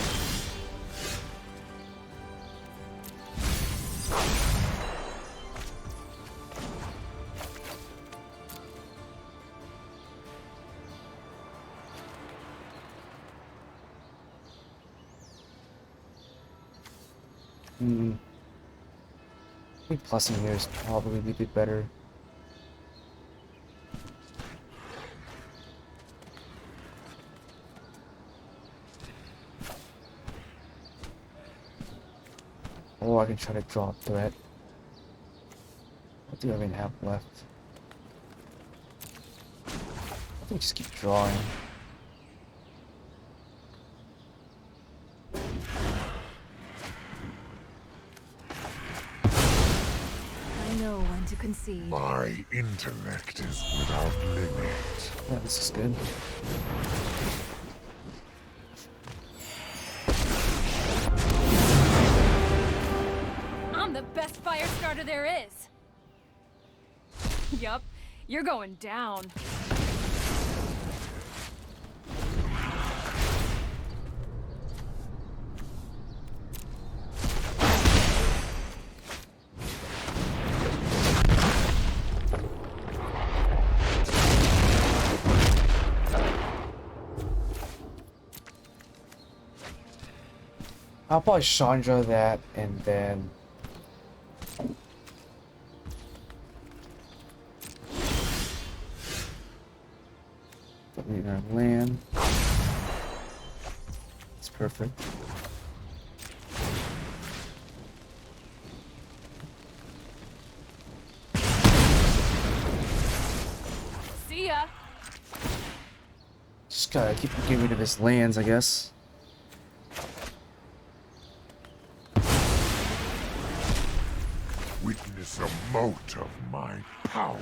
I think plussing here is probably a bit better. Or I can try to draw a threat. What do I even have left? I think just keep drawing. I know when to concede. My intellect is without limit. Yeah, this is good. I'm the best fire starter there is. Yup, you're going down. I'll probably Chandra that and then put me in our land. It's perfect. See ya. Just gotta keep getting rid of his lands, I guess. Witness a mote of my power.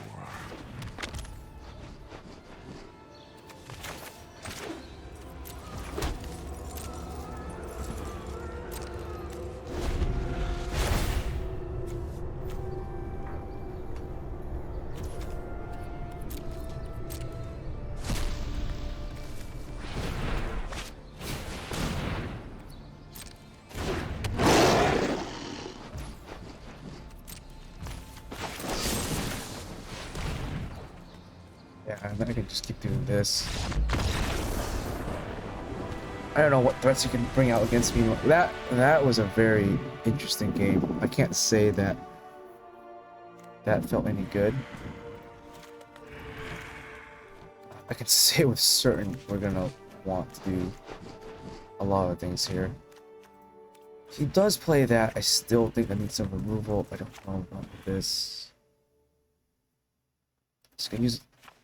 Yeah, and then I can just keep doing this. I don't know what threats you can bring out against me. That was a very interesting game. I can't say that that felt any good. I can say with certain we're gonna want to do a lot of things here. If he does play that, I still think I need some removal. I don't know about this. Just gonna use.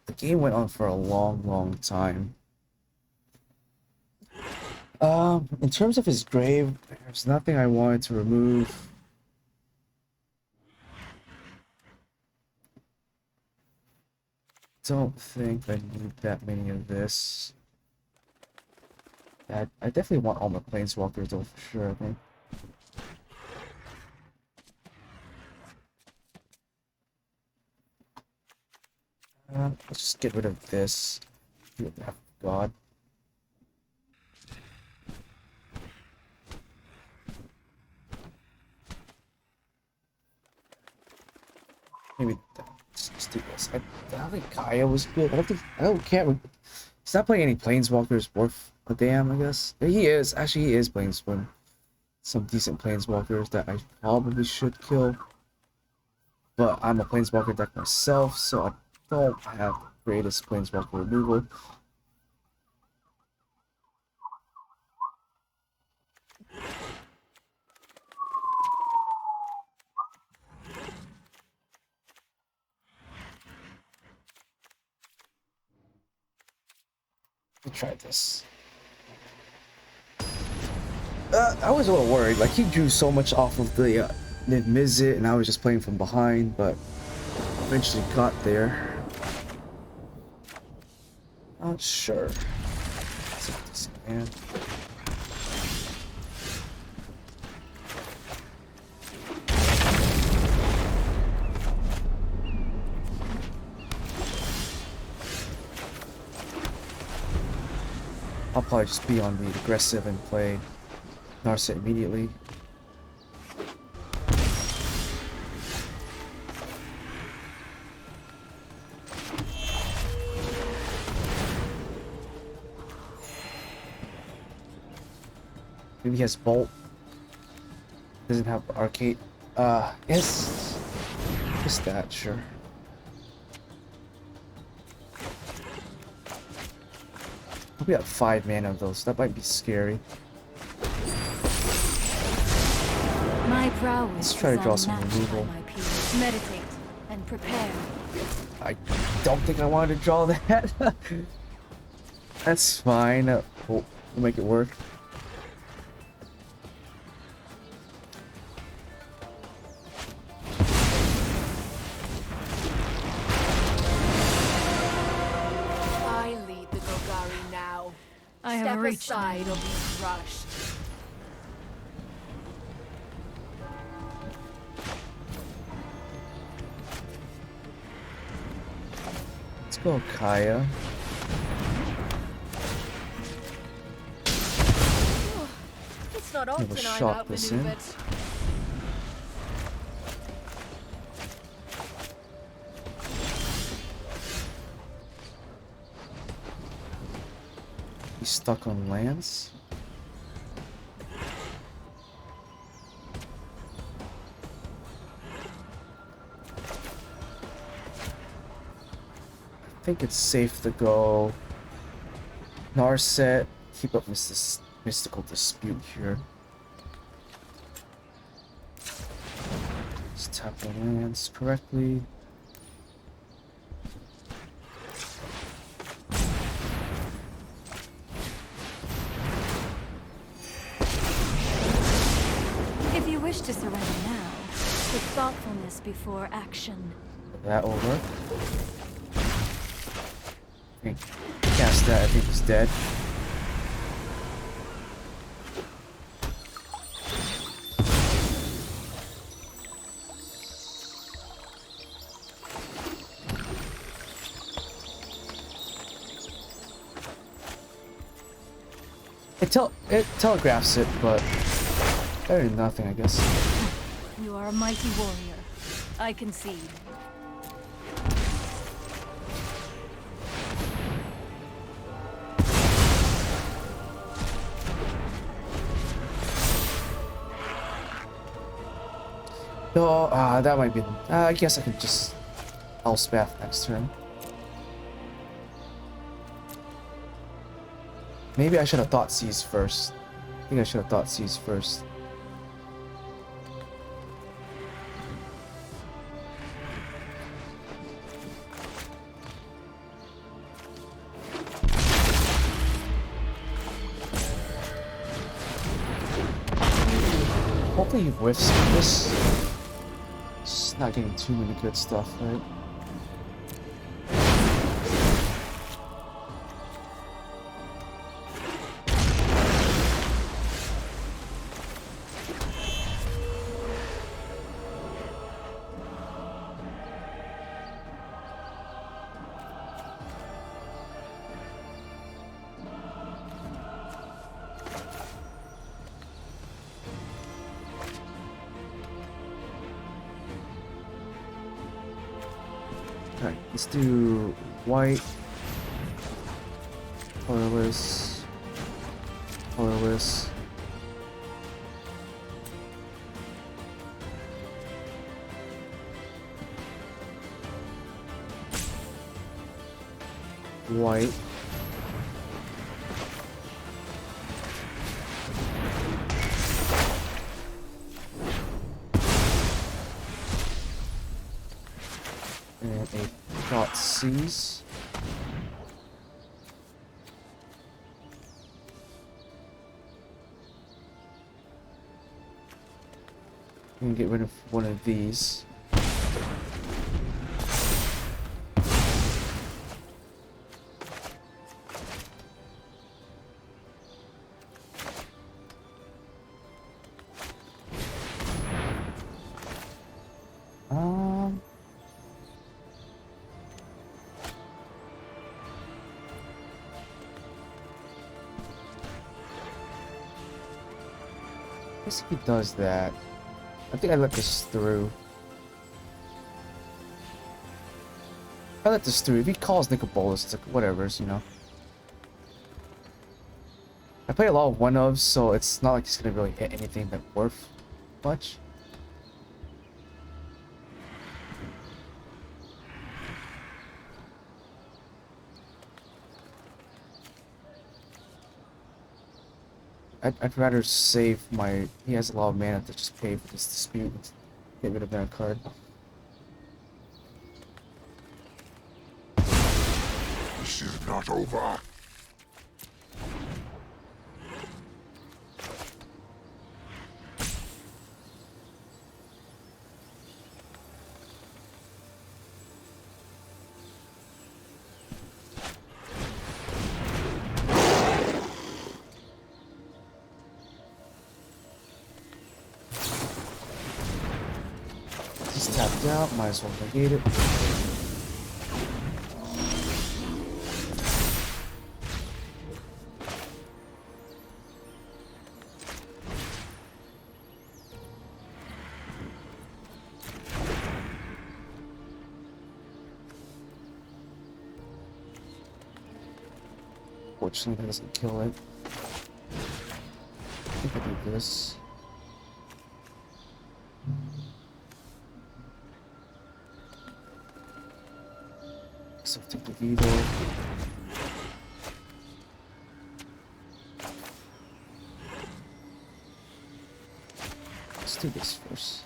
The game went on for a long time. In terms of his grave, there's nothing I wanted to remove. Don't think I need that many of this. I definitely want all my planeswalkers though, for sure, I think. Let's just get rid of this. God. Maybe let's do this. I don't think Kaya was good. He's not playing any planeswalkers worth a damn, I guess. He is. Actually, he is playing some decent planeswalkers that I probably should kill. But I'm a planeswalker deck myself, so I don't have the greatest planeswalker removal. Let me try this. I was a little worried. Like, he drew so much off of the Mizzet, and I was just playing from behind, but eventually got there. Not sure. Let's take this man. I'll probably just be on the aggressive and play Narset immediately. Maybe he has Bolt. Doesn't have Arcade. Yes. Just that, sure. We got 5 mana of those. That might be scary. My prowess. Let's try to draw some unmatched removal. by my peers. Meditate and prepare. I don't think I wanted to draw that. That's fine. We'll make it work. I lead the Golgari now. I have Step reached aside my or be crushed. Let's go, Kaya. It's not Never often I'm shot this in. outmaneuvered. He's stuck on lands. I think it's safe to go Narset, keep up mystical dispute here. Let's tap the lands correctly. If you wish to surrender now, with thoughtfulness before action. That'll work. Okay, cast that, I think he's dead. It telegraphs it, but better than nothing, I guess. You are a mighty warrior. I concede. No, that might be. I guess I could just Elspeth next turn. Maybe I should have thought Seas first. I think I should have thought Seas first. definitely whiffs with this. It's not getting too many good stuff, right? Alright, let's do white, colorless, colorless. White. And a dot C's. We can get rid of one of these. I guess if he does that, I think I let this through. I let this through. If he calls Nicobolus, it's like whatever, you know. I play a lot of one-ofs, so it's not like he's gonna really hit anything that worth much. I'd rather save my... He has a lot of mana to just pay for this dispute and get rid of that card. This is not over. He's tapped out, might as well negate it. Fortunately, that doesn't kill it. I think I do this. So take the Veto. Let's do this first.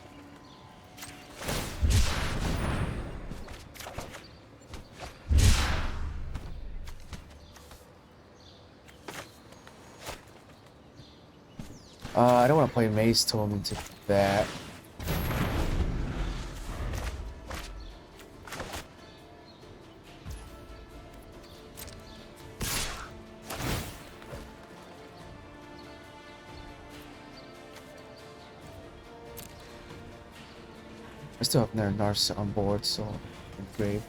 I don't want to play Maze Tome into that. I still have their Narsa on board, so I'm brave.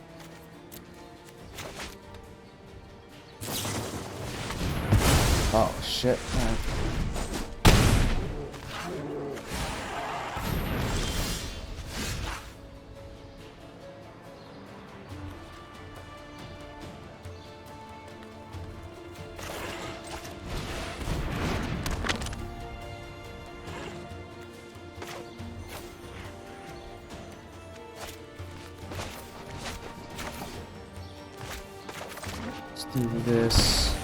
Oh shit, man. Let's do this.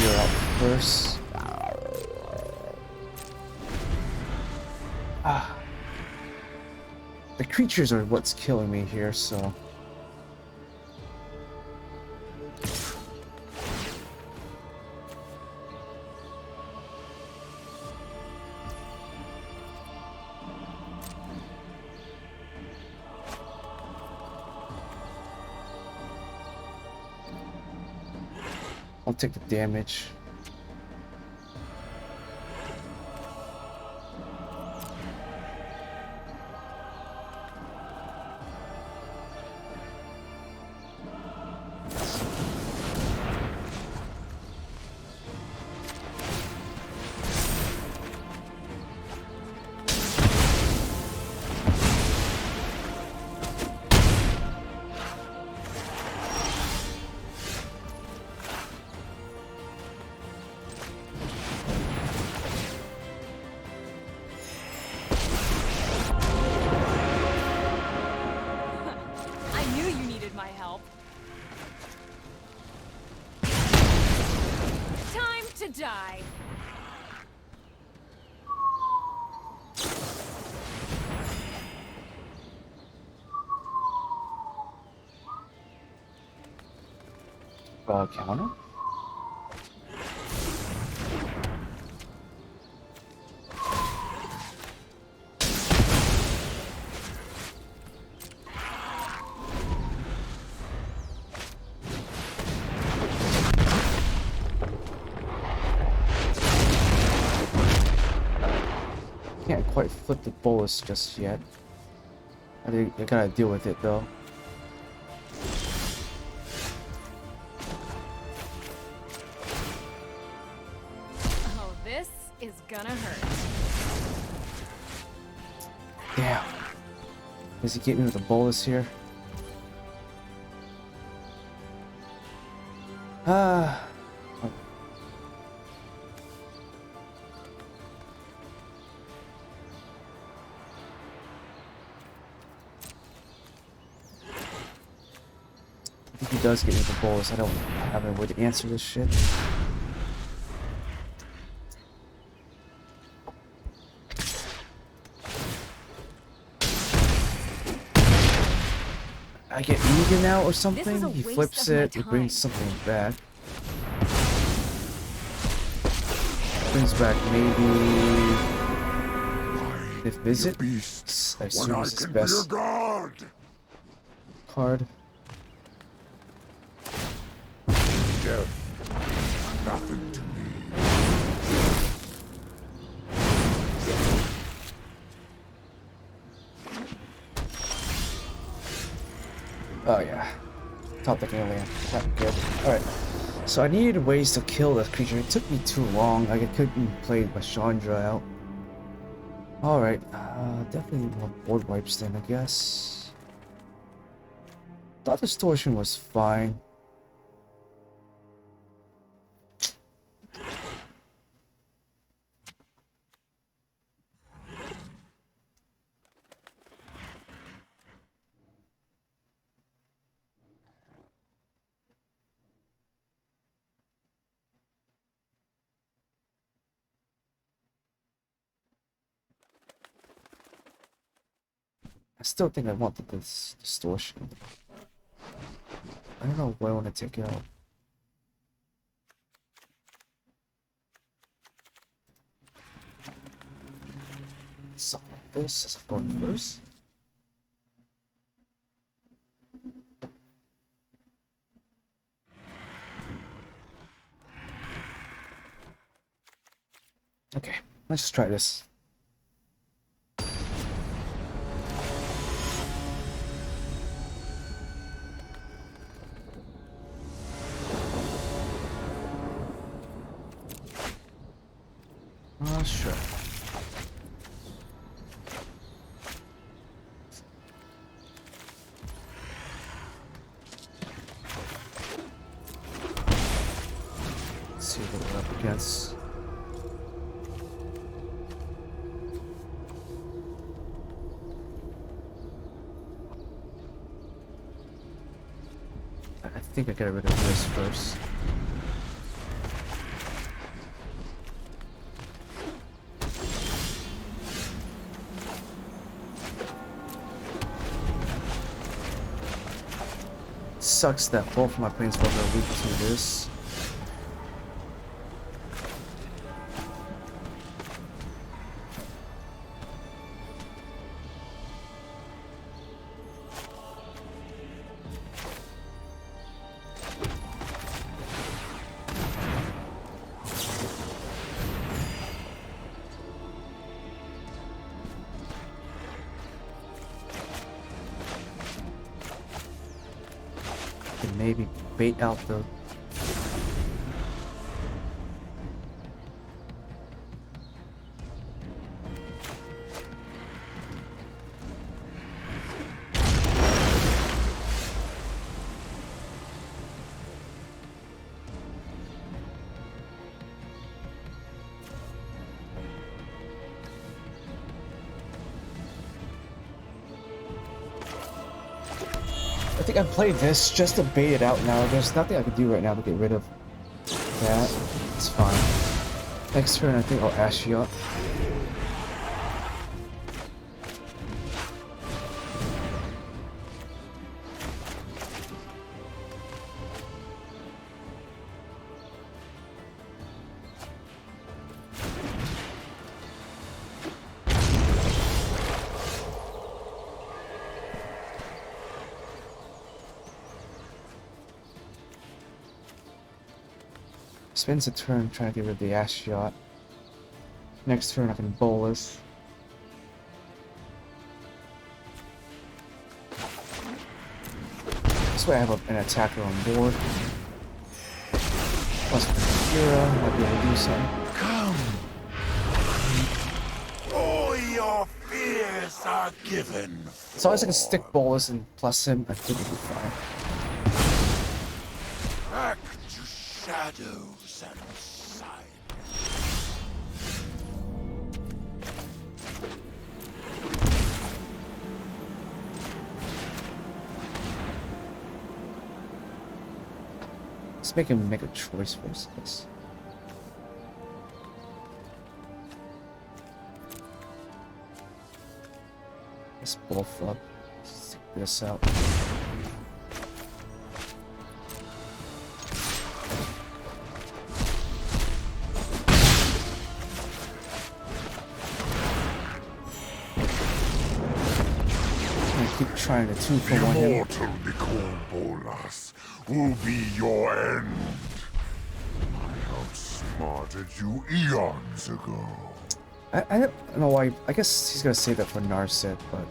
You're out first. Ah. The creatures are what's killing me here, so... I'll take the damage. I knew you needed my help. Time to die. Counter? Can't quite flip the bolus just yet. I gotta deal with it though. Oh, this is gonna hurt. Damn. Does he get me with a bolus here? Ah. If he does get me the bolus, I don't have any way to answer this shit. I get eager now or something? He waste flips of my it, it brings time. something back. Brings back maybe... If visit? Beasts, I when assume I it's his can be a best god. card. Death, nothing to me. Oh yeah. Topic alien. Not good. Alright. So I needed ways to kill this creature. It took me too long. I couldn't play my Chandra out. Alright. Definitely more board wipes then, I guess. Thought distortion was fine. I still think I want this distortion. I don't know what I want to take out. Something like this is going first. Okay, let's just try this. Sure. Let's see what we're up against. I think I gotta rid of this first. sucks that both of my planeswalkers are weak to this. Maybe bait out the I think I played this just to bait it out now. There's nothing I can do right now to get rid of that. It's fine. Next turn, I think I'll Ashiok. Spends a turn trying to get rid of the Ashiok. Next turn I can Bolus. This way I have an attacker on board. Plus Kira, might be able to do something. Come! All your fears are given. As long as I can stick Bolus and plus him, I think it'll be fine. Back to shadows and silence. Let's make him make a choice first. Let's both up. Stick this out. Keep trying to 2-for-1 him. Immortal Nicole Bolas will be your end. I outsmarted you eons ago. I don't know why. I guess he's gonna say that for Narset, but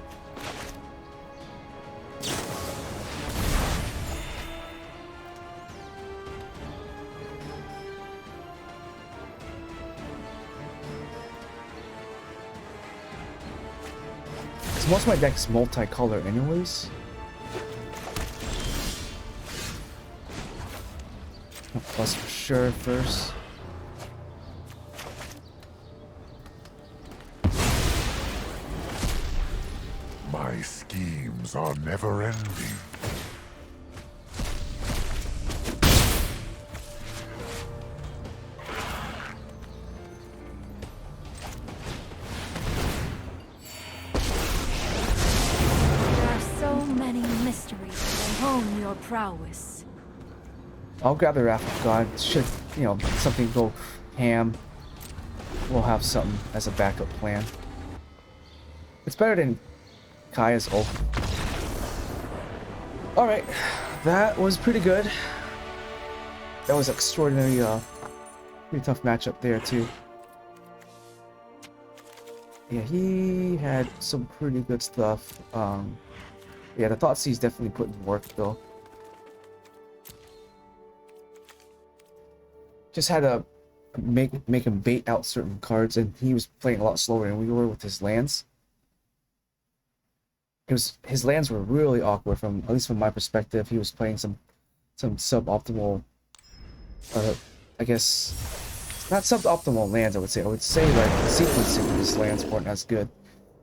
most of my deck's multicolor anyways. Plus for sure first. My schemes are never ending. Prowess. I'll grab the Wrath of God. Should, you know, something go ham, we'll have something as a backup plan. It's better than Kaya's ult. Alright, that was pretty good. That was extraordinary, pretty tough matchup there too. Yeah, he had some pretty good stuff. Yeah, the Thoughtseize definitely put in work though. Just had to make him bait out certain cards, and he was playing a lot slower than we were with his lands. His lands were really awkward from, at least from my perspective. He was playing some suboptimal, I guess not suboptimal lands. I would say like sequencing of his lands weren't as good.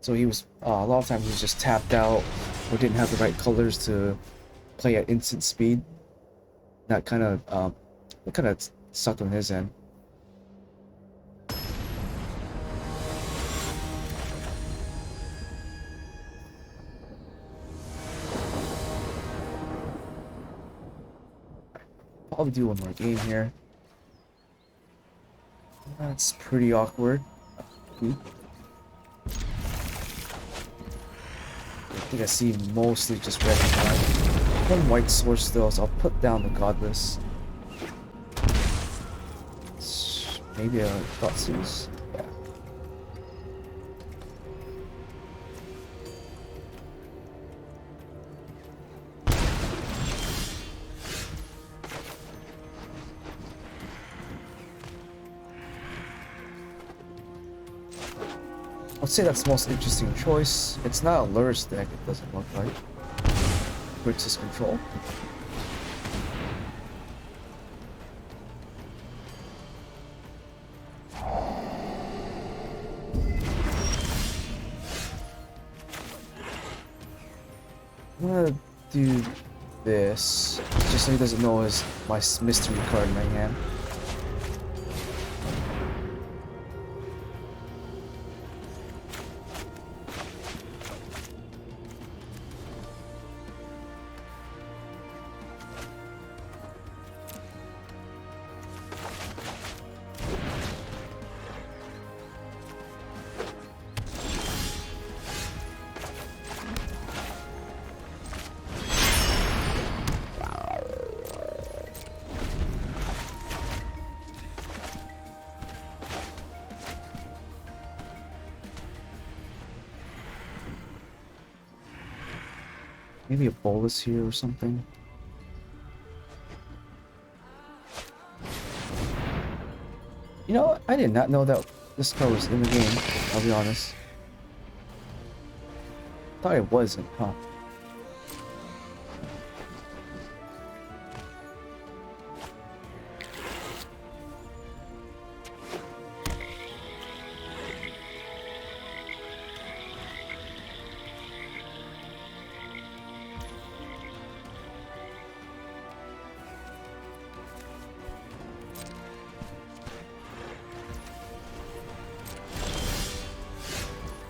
So he was a lot of times he was just tapped out or didn't have the right colors to play at instant speed. That kind of sucked on his end. probably do one more game here. That's pretty awkward. I think I see mostly just red and white. One white source still, so I'll put down the Godless. Maybe a Gotsus? Yeah. I'd say that's the most interesting choice. It's not a Lur's deck, it doesn't look like. Grixis control. I'm gonna do this, just so he doesn't know his my mystery card in my hand. Maybe a bolus here or something. You know, I did not know that this card was in the game, I'll be honest. Thought it wasn't, huh?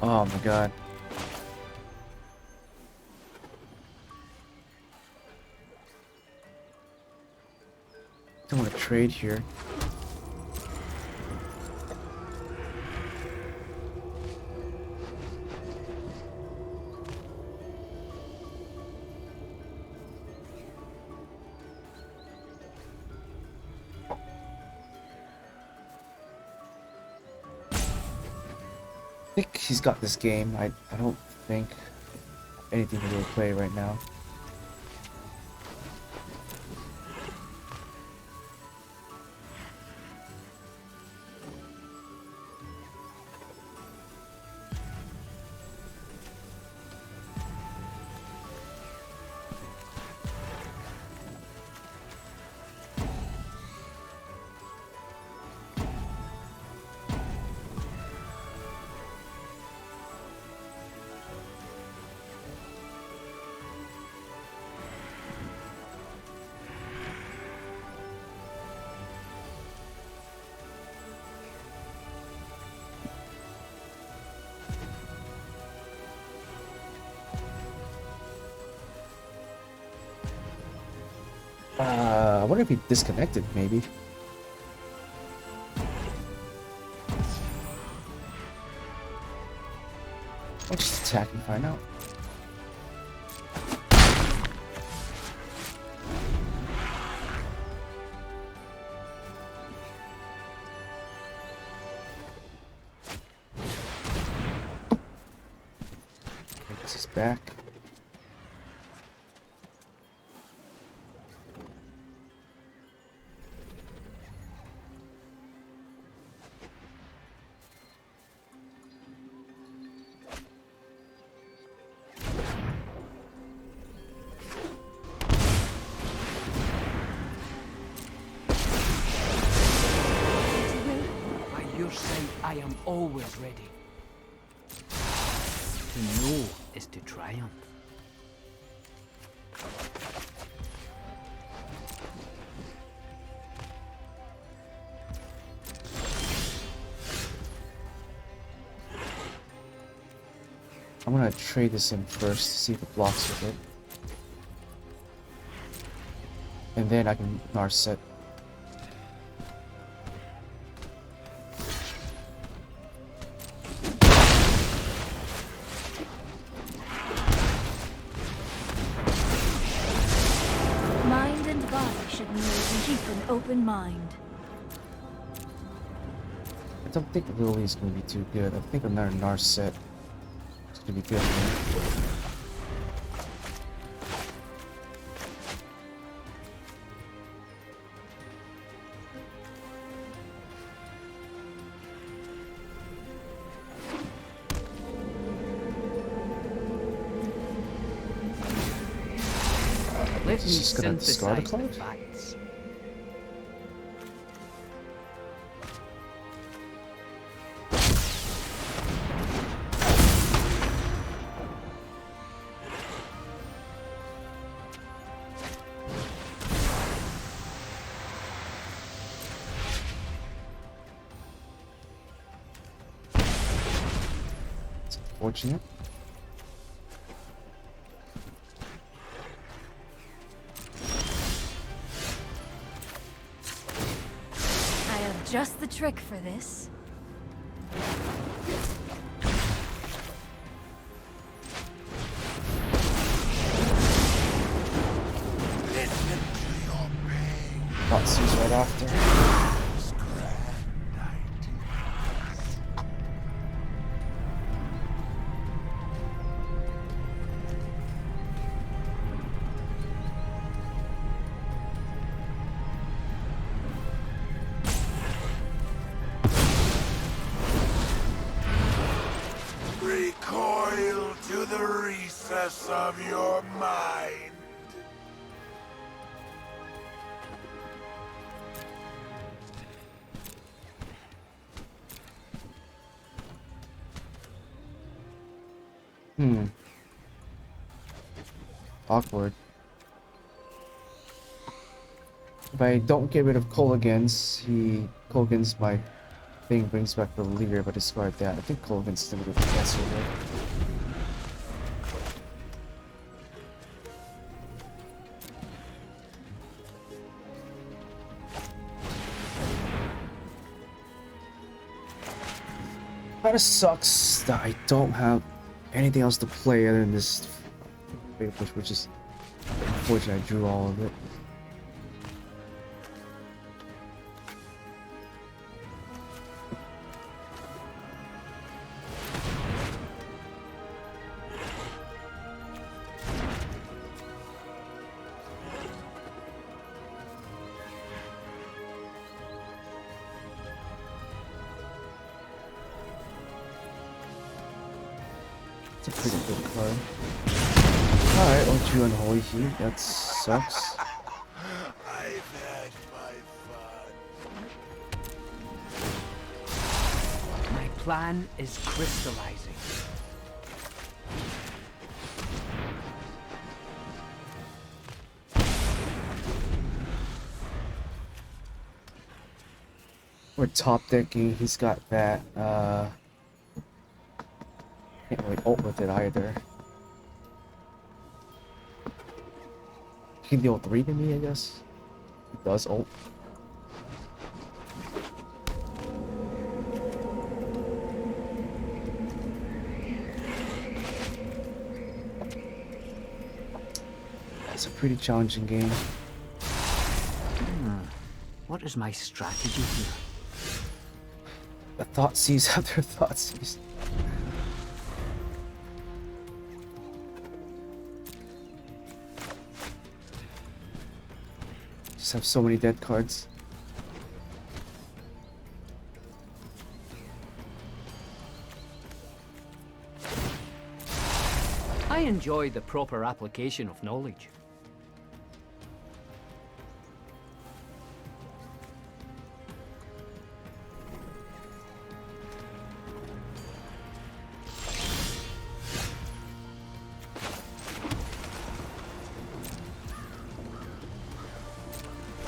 Oh my god. Don't want to trade here. I think he's got this game. I don't think anything to really play right now. I wonder if he disconnected, maybe. I'll just attack and find out. Okay, this is back. I am always ready. To know is to triumph. I'm gonna trade this in first to see if it blocks with it. And then I can Narset. Mind and body should move and keep an open mind. I don't think Lily's gonna be too good. I think another Narset is gonna be good for me. Let me Just gonna discard a synthesize the card? facts. It's unfortunate. I have just the trick for this. Listen to your pain. Thoughtseize right after. This grand ideas. Recoil to the recess of your mind. Awkward. If I don't get rid of Colligans, my thing brings back the leader, but discard that. I think Colligan's still gonna be the best here. Kinda sucks that I don't have anything else to play other than this big push, which is unfortunate. I drew all of it. It's a pretty good card. Alright, won't you unholy heat? That sucks. I've had my fun. My plan is crystallizing. We're top decking, he's got that, can't really ult with it either. He can deal 3 to me, I guess. He does ult. It's a pretty challenging game. What is my strategy here? A Thoughtseize after Thoughtseize. Just have so many dead cards. I enjoy the proper application of knowledge.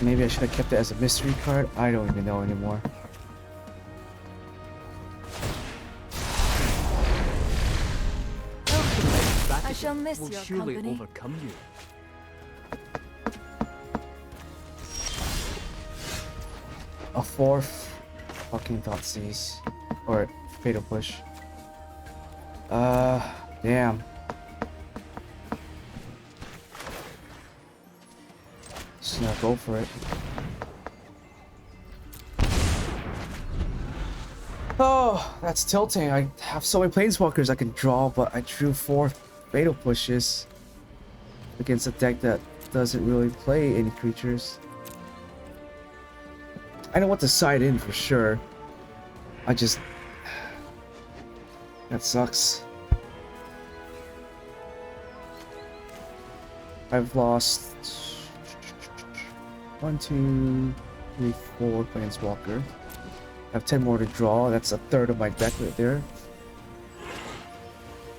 Maybe I should have kept it as a mystery card. I don't even know anymore. I shall miss will your surely company. overcome you. a fourth fucking Thoughtseize. Or Fatal Push. Damn. Just gonna go for it. Oh, that's tilting. I have so many Planeswalkers I can draw, but I drew 4 Fatal Pushes against a deck that doesn't really play any creatures. I know what to side in for sure. I just... That sucks. I've lost 1, 2, 3, 4 Planeswalker. I have 10 more to draw. That's a third of my deck right there.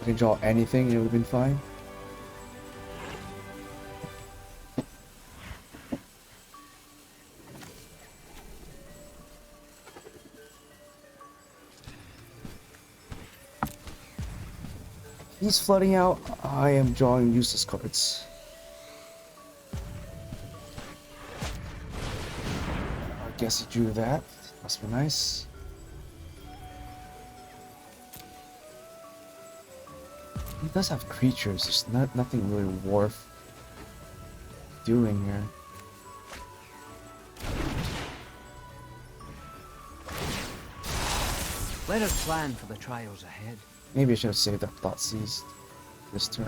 I can draw anything and it would have been fine. He's flooding out. I am drawing useless cards. I guess he drew that. Must be nice. He does have creatures, there's nothing really worth doing here. Let us plan for the trials ahead. Maybe I should have saved that Thoughtseize this turn.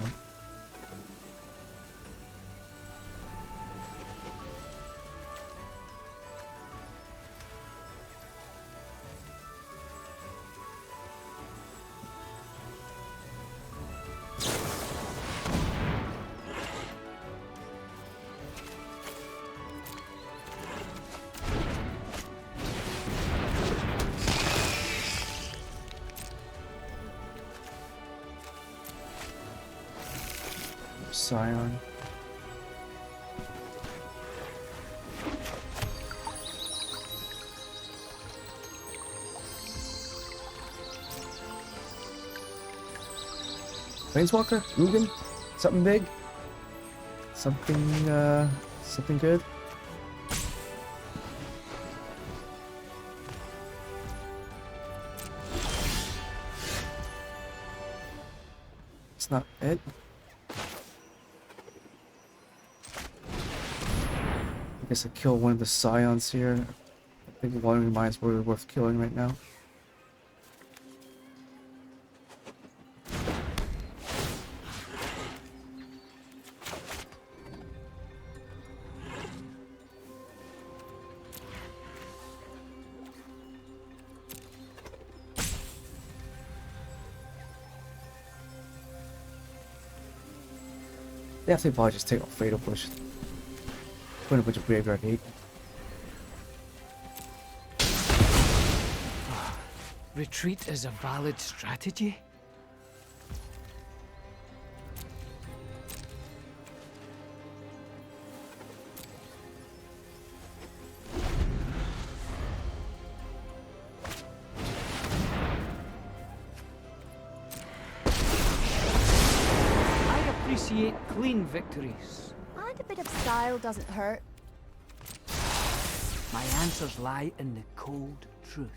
Scion. Planeswalker? Rugen? Something big? Something good? It's not it. I guess I kill one of the Scions here. I think one of mine's really worth killing right now. Definitely probably just take off Fatal Push. Put a bunch of graveyard hate. Retreat is a valid strategy. I appreciate clean victories. And a bit of style doesn't hurt. My answers lie in the cold truth.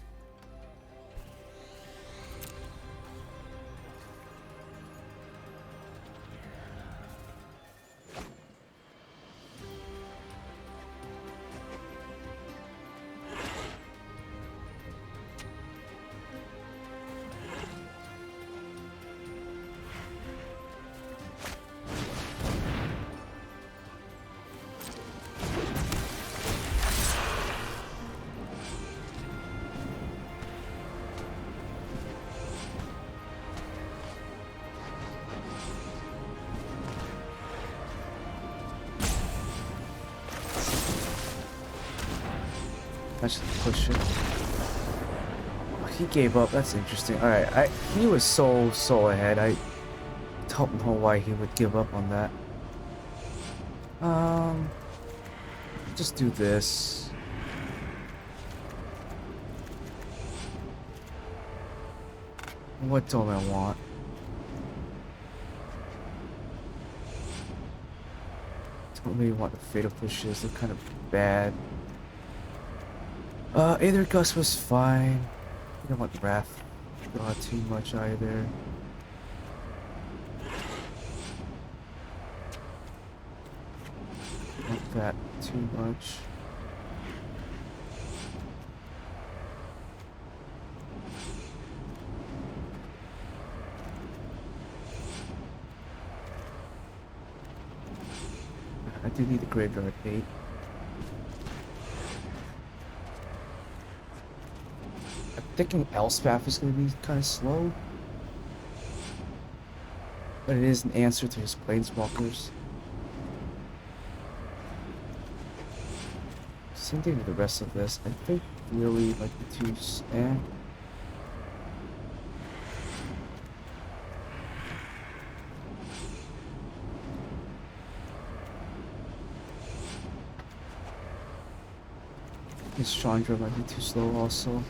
I should push it. Oh, he gave up. That's interesting. Alright, he was so ahead. I don't know why he would give up on that. Just do this. What don't I want? Don't really want the fatal pushes. They're kind of bad. Aether Gust was fine. I don't want Wrath God too much either. Not that too much. I do need the Graveyard Bait. I'm thinking Elspeth is going to be kind of slow. But it is an answer to his Planeswalkers. Same thing with the rest of this. I think really like the two. His Chandra might be too slow also.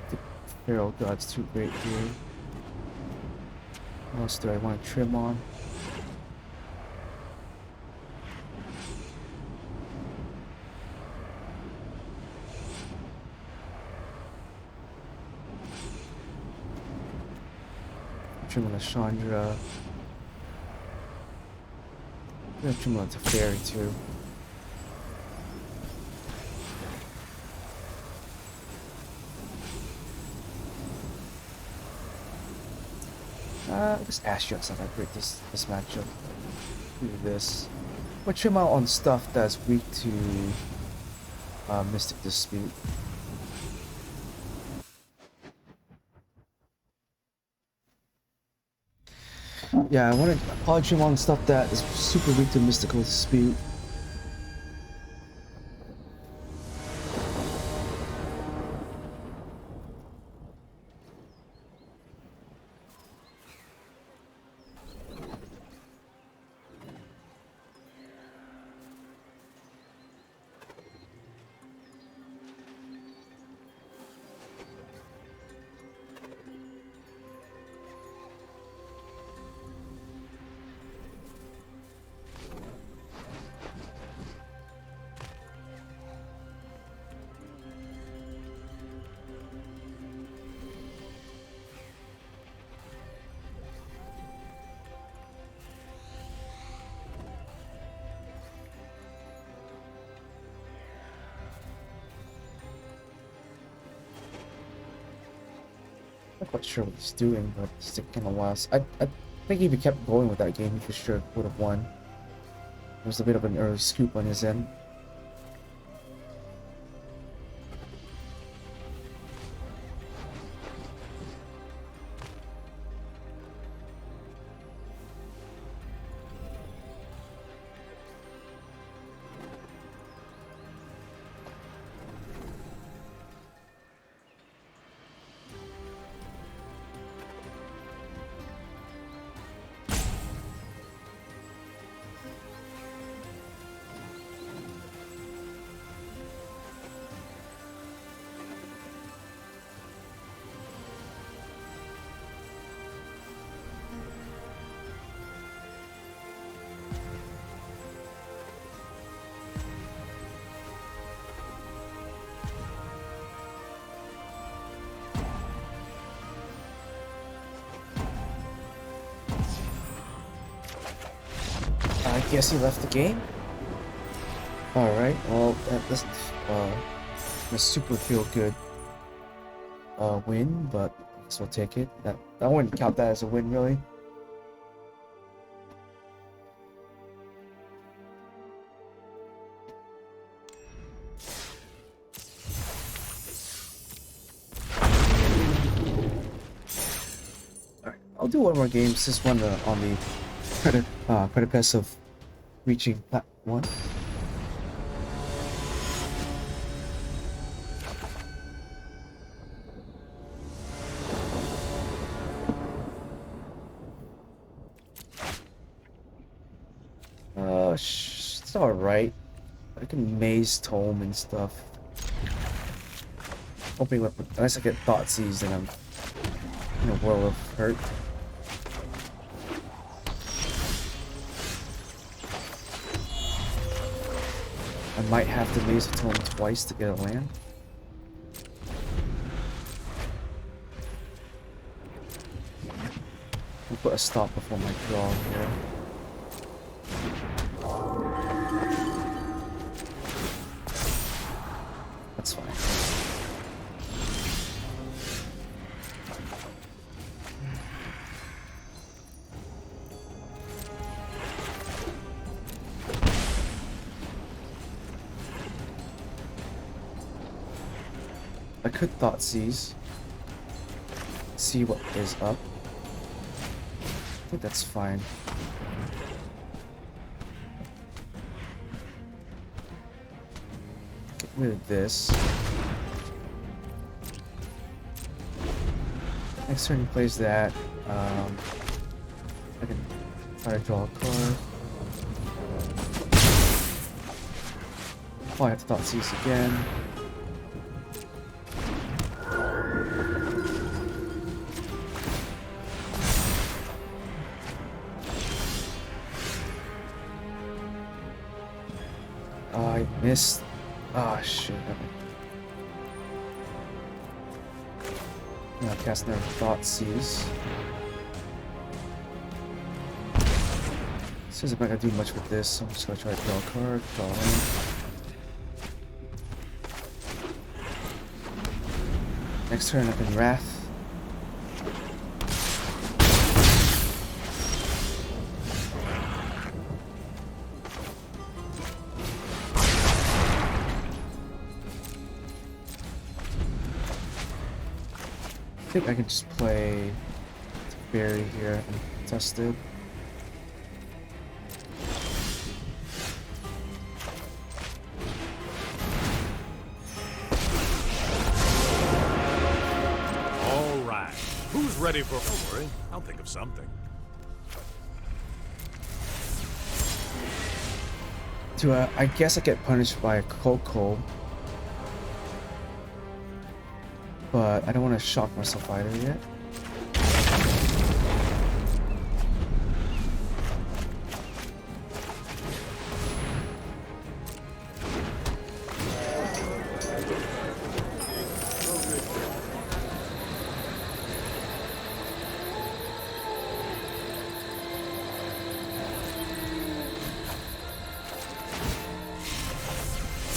The Feral God's too great here. What else do I want to trim on? Trim on the Chandra. I'm gonna trim on the Fairy too. This Astro's not that great this matchup. Do this. But trim out on stuff that's weak to Mystic Dispute. Yeah, I want to probably trim on stuff that is super weak to Mystical Dispute. Not quite sure what he's doing, but he's taking a while. I think if he kept going with that game, he for sure would have won. It was a bit of an early scoop on his end. I guess he left the game? Alright, well, that doesn't super feel good win, but I guess we'll take it. I wouldn't count that as a win, really. Alright, I'll do one more game, this one on the precipice of reaching Plat 1. It's alright. I can maze Tome and stuff. Hoping with, unless I get Thoughtseize, then I'm in a world of hurt. I might have to laser tome twice to get a land. We'll put a stop before my draw here. That's fine. I could thought seize. See what is up. I think that's fine. Get rid of this. Next turn he plays that. I can try to draw a card. Probably have to thought seize again. I missed. Ah, shit. Yeah, cast never thought seize. Says I'm not gonna do much with this, so I'm just gonna try to draw a card, draw a land. Next turn I can Wrath. I think I can just play Berry here and test it. All right. Who's ready for... Don't worry, I'll think of something. I guess I get punished by a Coco. But I don't want to shock myself either yet.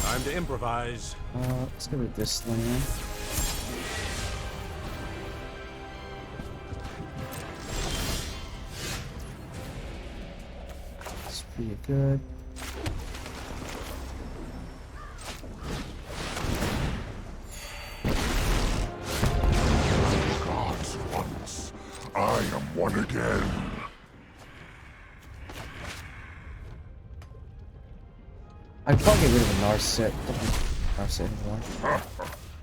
Time to improvise. Let's go with this land. It's pretty good. Gods once, I am one again. I'd probably get rid of the Narset. Don't need Narset anymore.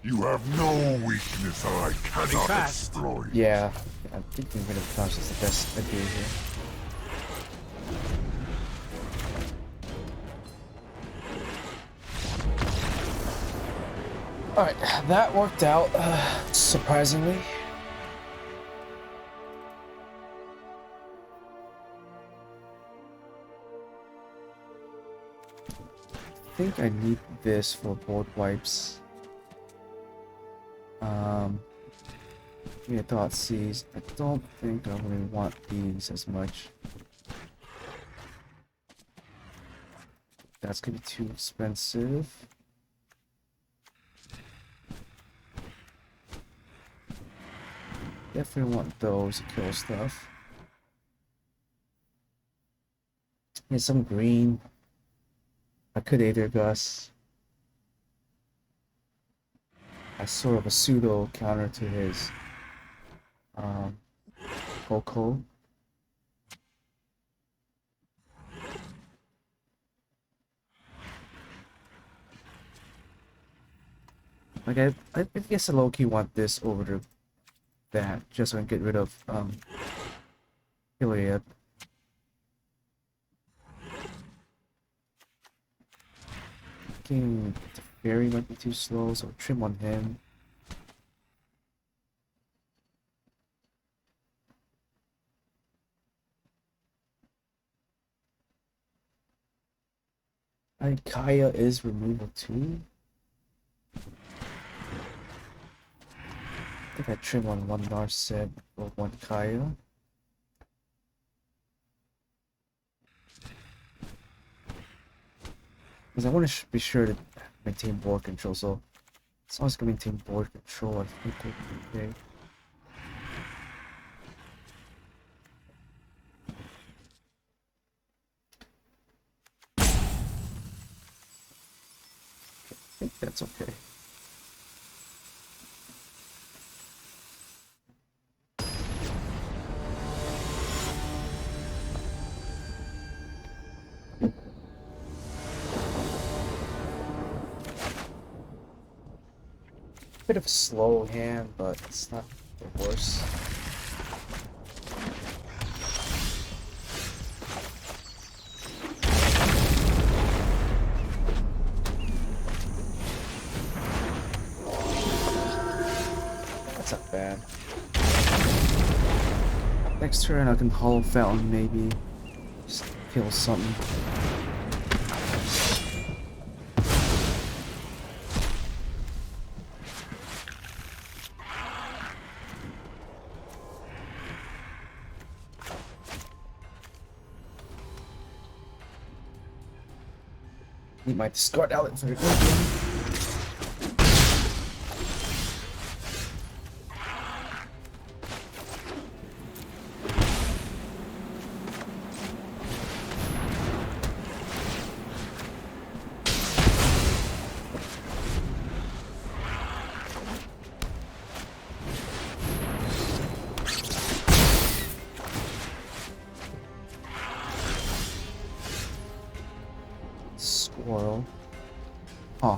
You have no weakness I cannot fast. exploit. Yeah, I think getting rid of the Narset is the best idea here. Alright, that worked out, surprisingly. I think I need this for board wipes. Give me a thought seize. I don't think I really want these as much. That's gonna be too expensive. Definitely want those to kill stuff. Need some green. I could Aether Gus. As sort of a pseudo counter to his Coco. Like I guess I low-key want this over to that, just so I can get rid of Iliad. Thinking the fairy might be too slow, so trim on him. And Kaya is removal too. I think I trim on one Narset or one Kaya. Because I want to be sure to maintain board control, so as long as I can maintain board control, I think we'll be okay. I think that's okay. Bit of a slow hand, but it's not the worst. That's not bad. Next turn I can Hollow Fountain maybe. Just kill something. Need my discard outlet for it. Squirrel. Huh.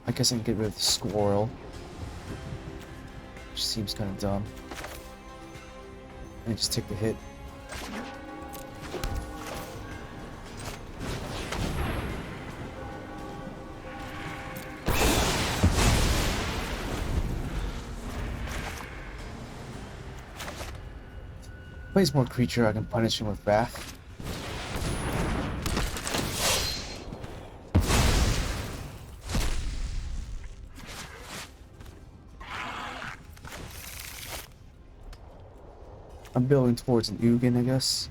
I guess I can get rid of the squirrel. Which seems kind of dumb. And just take the hit. Plays more creature, I can punish him with Wrath. I'm building towards an Ugin, I guess.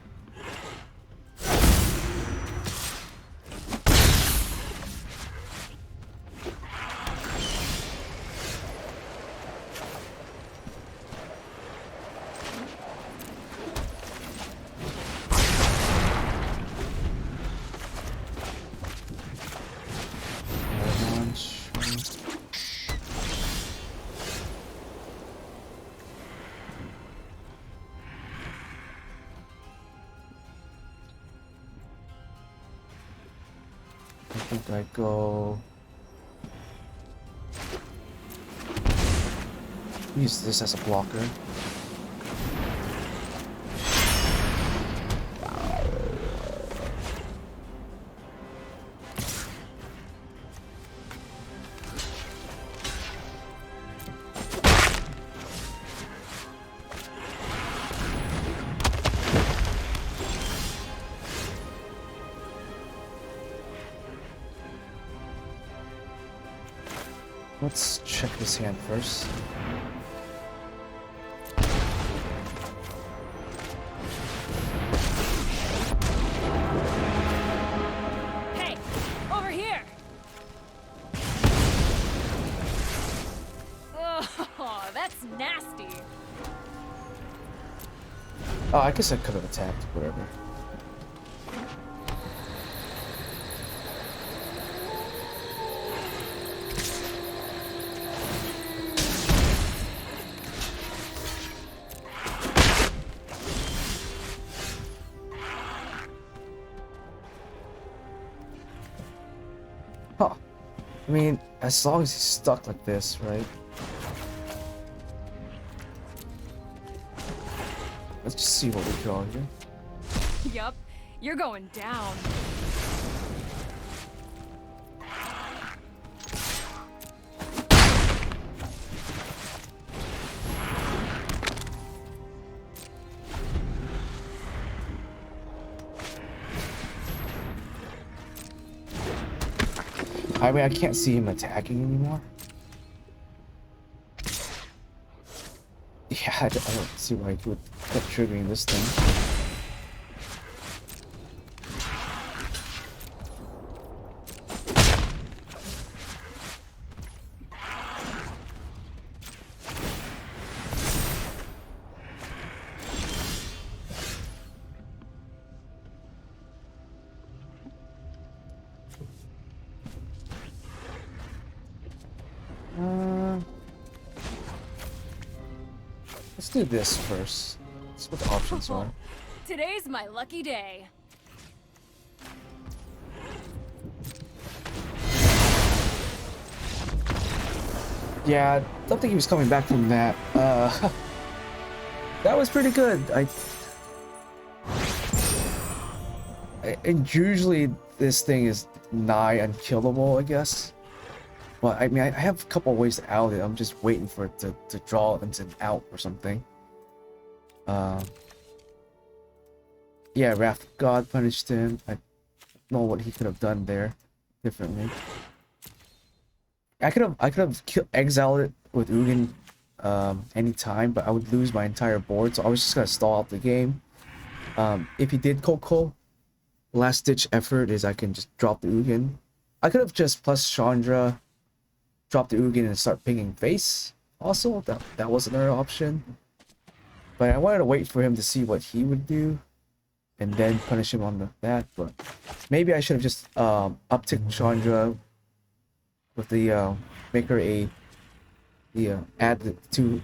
I think I go... use this as a blocker. Let's check this hand first. Hey, over here! Oh, that's nasty. Oh, I guess I could have attacked, whatever. Huh. I mean, as long as he's stuck like this, right? Let's just see what we draw here. Yup, you're going down. I mean, I can't see him attacking anymore. Yeah, I don't see why he would keep triggering this thing. Let's do this first. That's what the options are. Today's my lucky day. Yeah, I don't think he was coming back from that. That was pretty good. And usually this thing is nigh unkillable, I guess. Well, I mean, I have a couple ways to out it. I'm just waiting for it to draw into an out or something. Yeah, Wrath of God punished him. I don't know what he could have done there differently. I could have exiled it with Ugin anytime, but I would lose my entire board, so I was just gonna stall out the game. If he did Coco, last ditch effort is I can just drop the Ugin. I could have just plus Chandra, drop the Ugin and start pinging face. Also, that was another option. But I wanted to wait for him to see what he would do, and then punish him on that. But maybe I should have just uptick Chandra with the make her add the two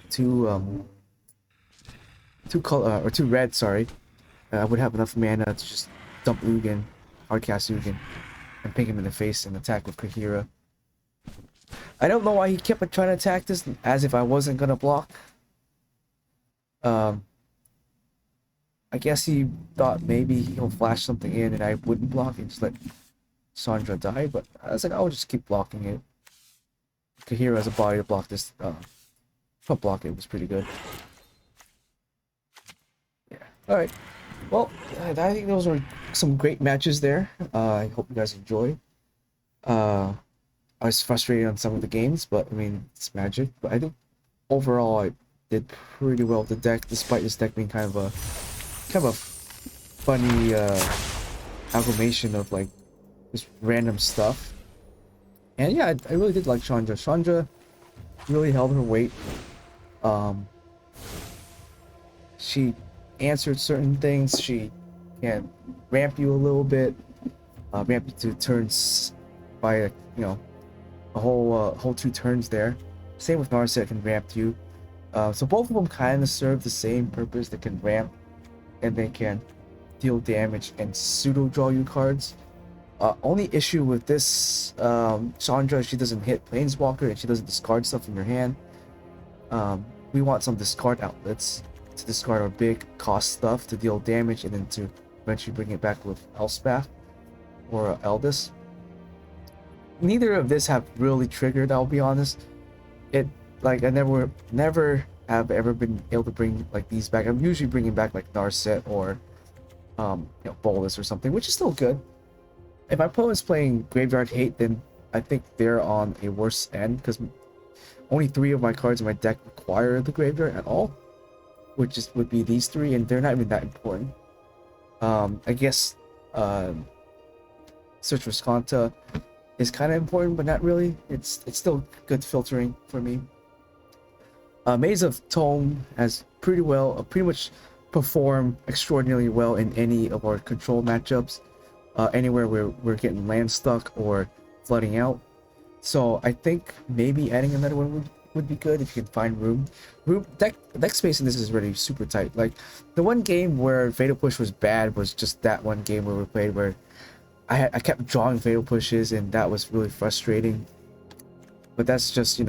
color or two red. Sorry, I would have enough mana to just dump Ugin, hardcast Ugin, and ping him in the face and attack with Kahira. I don't know why he kept trying to attack this as if I wasn't gonna block. I guess he thought maybe he'll flash something in and I wouldn't block and just let Sandra die, but I was like, I'll just keep blocking it. Kahira has a body to block this. But block it was pretty good. Yeah. Alright. Well, I think those were some great matches there. I hope you guys enjoyed. I was frustrated on some of the games, but I mean, it's Magic. But I think overall I did pretty well with the deck, despite this deck being kind of a funny amalgamation of like just random stuff. And yeah, I really did like Chandra. Chandra really held her weight. She answered certain things. She can ramp you a little bit, ramp you to turns by a whole 2 turns there. Same with Narset, can ramp you. So both of them kind of serve the same purpose. They can ramp and they can deal damage and pseudo draw you cards. Only issue with this Chandra, she doesn't hit Planeswalker and she doesn't discard stuff from your hand. We want some discard outlets to discard our big cost stuff to deal damage and then to eventually bring it back with Elspeth or Eldest. Neither of this have really triggered, I'll be honest. I never have ever been able to bring like these back. I'm usually bringing back like Narset or Bolus or something, which is still good. If my opponent's playing Graveyard Hate, then I think they're on a worse end because only 3 of my cards in my deck require the Graveyard at all, which would be these 3, and they're not even that important. I guess Search for Skanta is kind of important, but not really. It's still good filtering for me. Maze of Tome has pretty much performed extraordinarily well in any of our control matchups. Anywhere where we're getting land stuck or flooding out. So I think maybe adding another one would be good if you can find room. Deck space in this is really super tight. Like the one game where Fatal Push was bad was just that one game where we played where I kept drawing Fatal Pushes and that was really frustrating. But that's just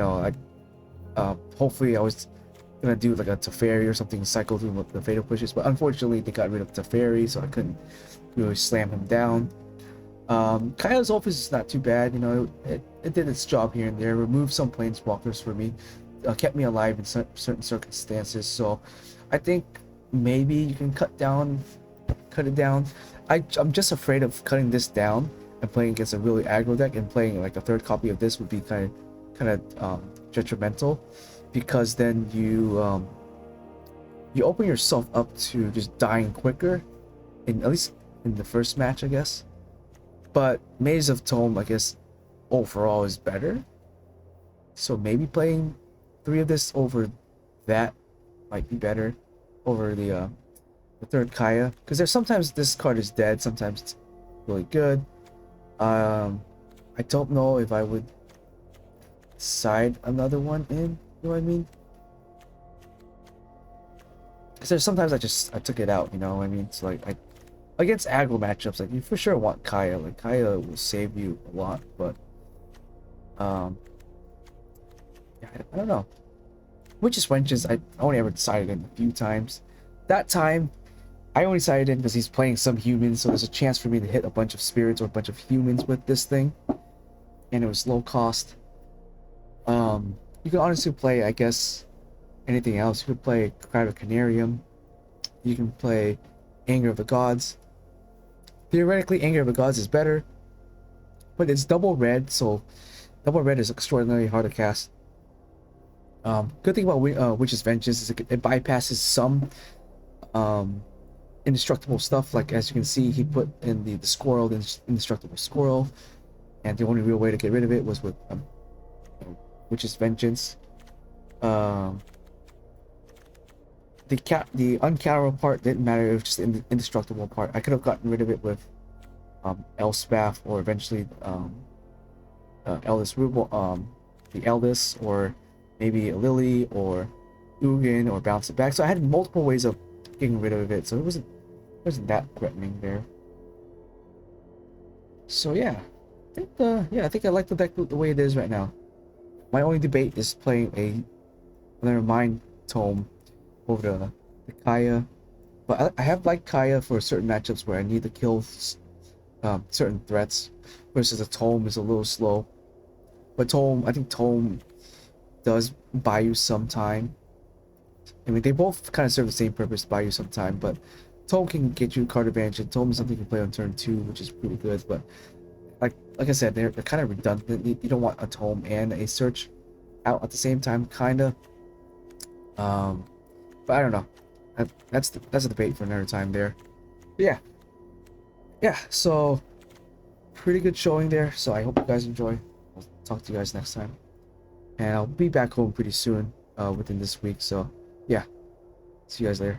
hopefully I was gonna do like a Teferi or something, cycle through the Fatal Pushes, but unfortunately they got rid of Teferi, so I couldn't really slam him down. Kyle's office is not too bad, it did its job here and there, removed some Planeswalkers for me, kept me alive in certain circumstances, so I think maybe you can cut it down. I'm just afraid of cutting this down and playing against a really aggro deck, and playing like a third copy of this would be kind of detrimental, because then you open yourself up to just dying quicker, at least in the first match, I guess. But Maze of Tome, I guess, overall is better. So maybe playing 3 of this over that might be better over the third Kaya, because there's sometimes this card is dead, sometimes it's really good. I don't know if I would side another one in, you know what I mean? Because there's sometimes I took it out, you know what I mean? It's like against aggro matchups, like you for sure want Kaya. Like Kaya will save you a lot, but yeah, I don't know. Witch's Wenches, I only ever decided in a few times. That time, I only decided in because he's playing some humans, so there's a chance for me to hit a bunch of spirits or a bunch of humans with this thing, and it was low cost. You can honestly play, I guess, anything else. You could play Cry of Canarium. You can play Anger of the Gods. Theoretically, Anger of the Gods is better, but it's double red, so double red is extraordinarily hard to cast. Good thing about Witch's Vengeance is it bypasses some indestructible stuff. Like as you can see, he put in the squirrel, the indestructible squirrel, and the only real way to get rid of it was with Witch's Vengeance. The uncounterable part didn't matter, it was just the indestructible part. I could have gotten rid of it with Elspeth, or eventually Eldest Rubel, the Eldest, or maybe a Lily, or Ugin, or bounce it back. So I had multiple ways of getting rid of it, so it wasn't that threatening there. So yeah, I think I like the deck the way it is right now. My only debate is playing another Mind Tome over the Kaya, but I have liked Kaya for certain matchups where I need to kill certain threats, versus the Tome is a little slow. But I think Tome does buy you some time. I mean, they both kind of serve the same purpose, buy you some time, but Tome can get you card advantage, and Tome is something you can play on turn 2, which is pretty good. But like I said, they're kind of redundant. You don't want a Tome and a Search out at the same time, kinda. But I don't know. That's a debate for another time there. But yeah. So pretty good showing there. So I hope you guys enjoy. I'll talk to you guys next time, and I'll be back home pretty soon, within this week. So yeah, see you guys later.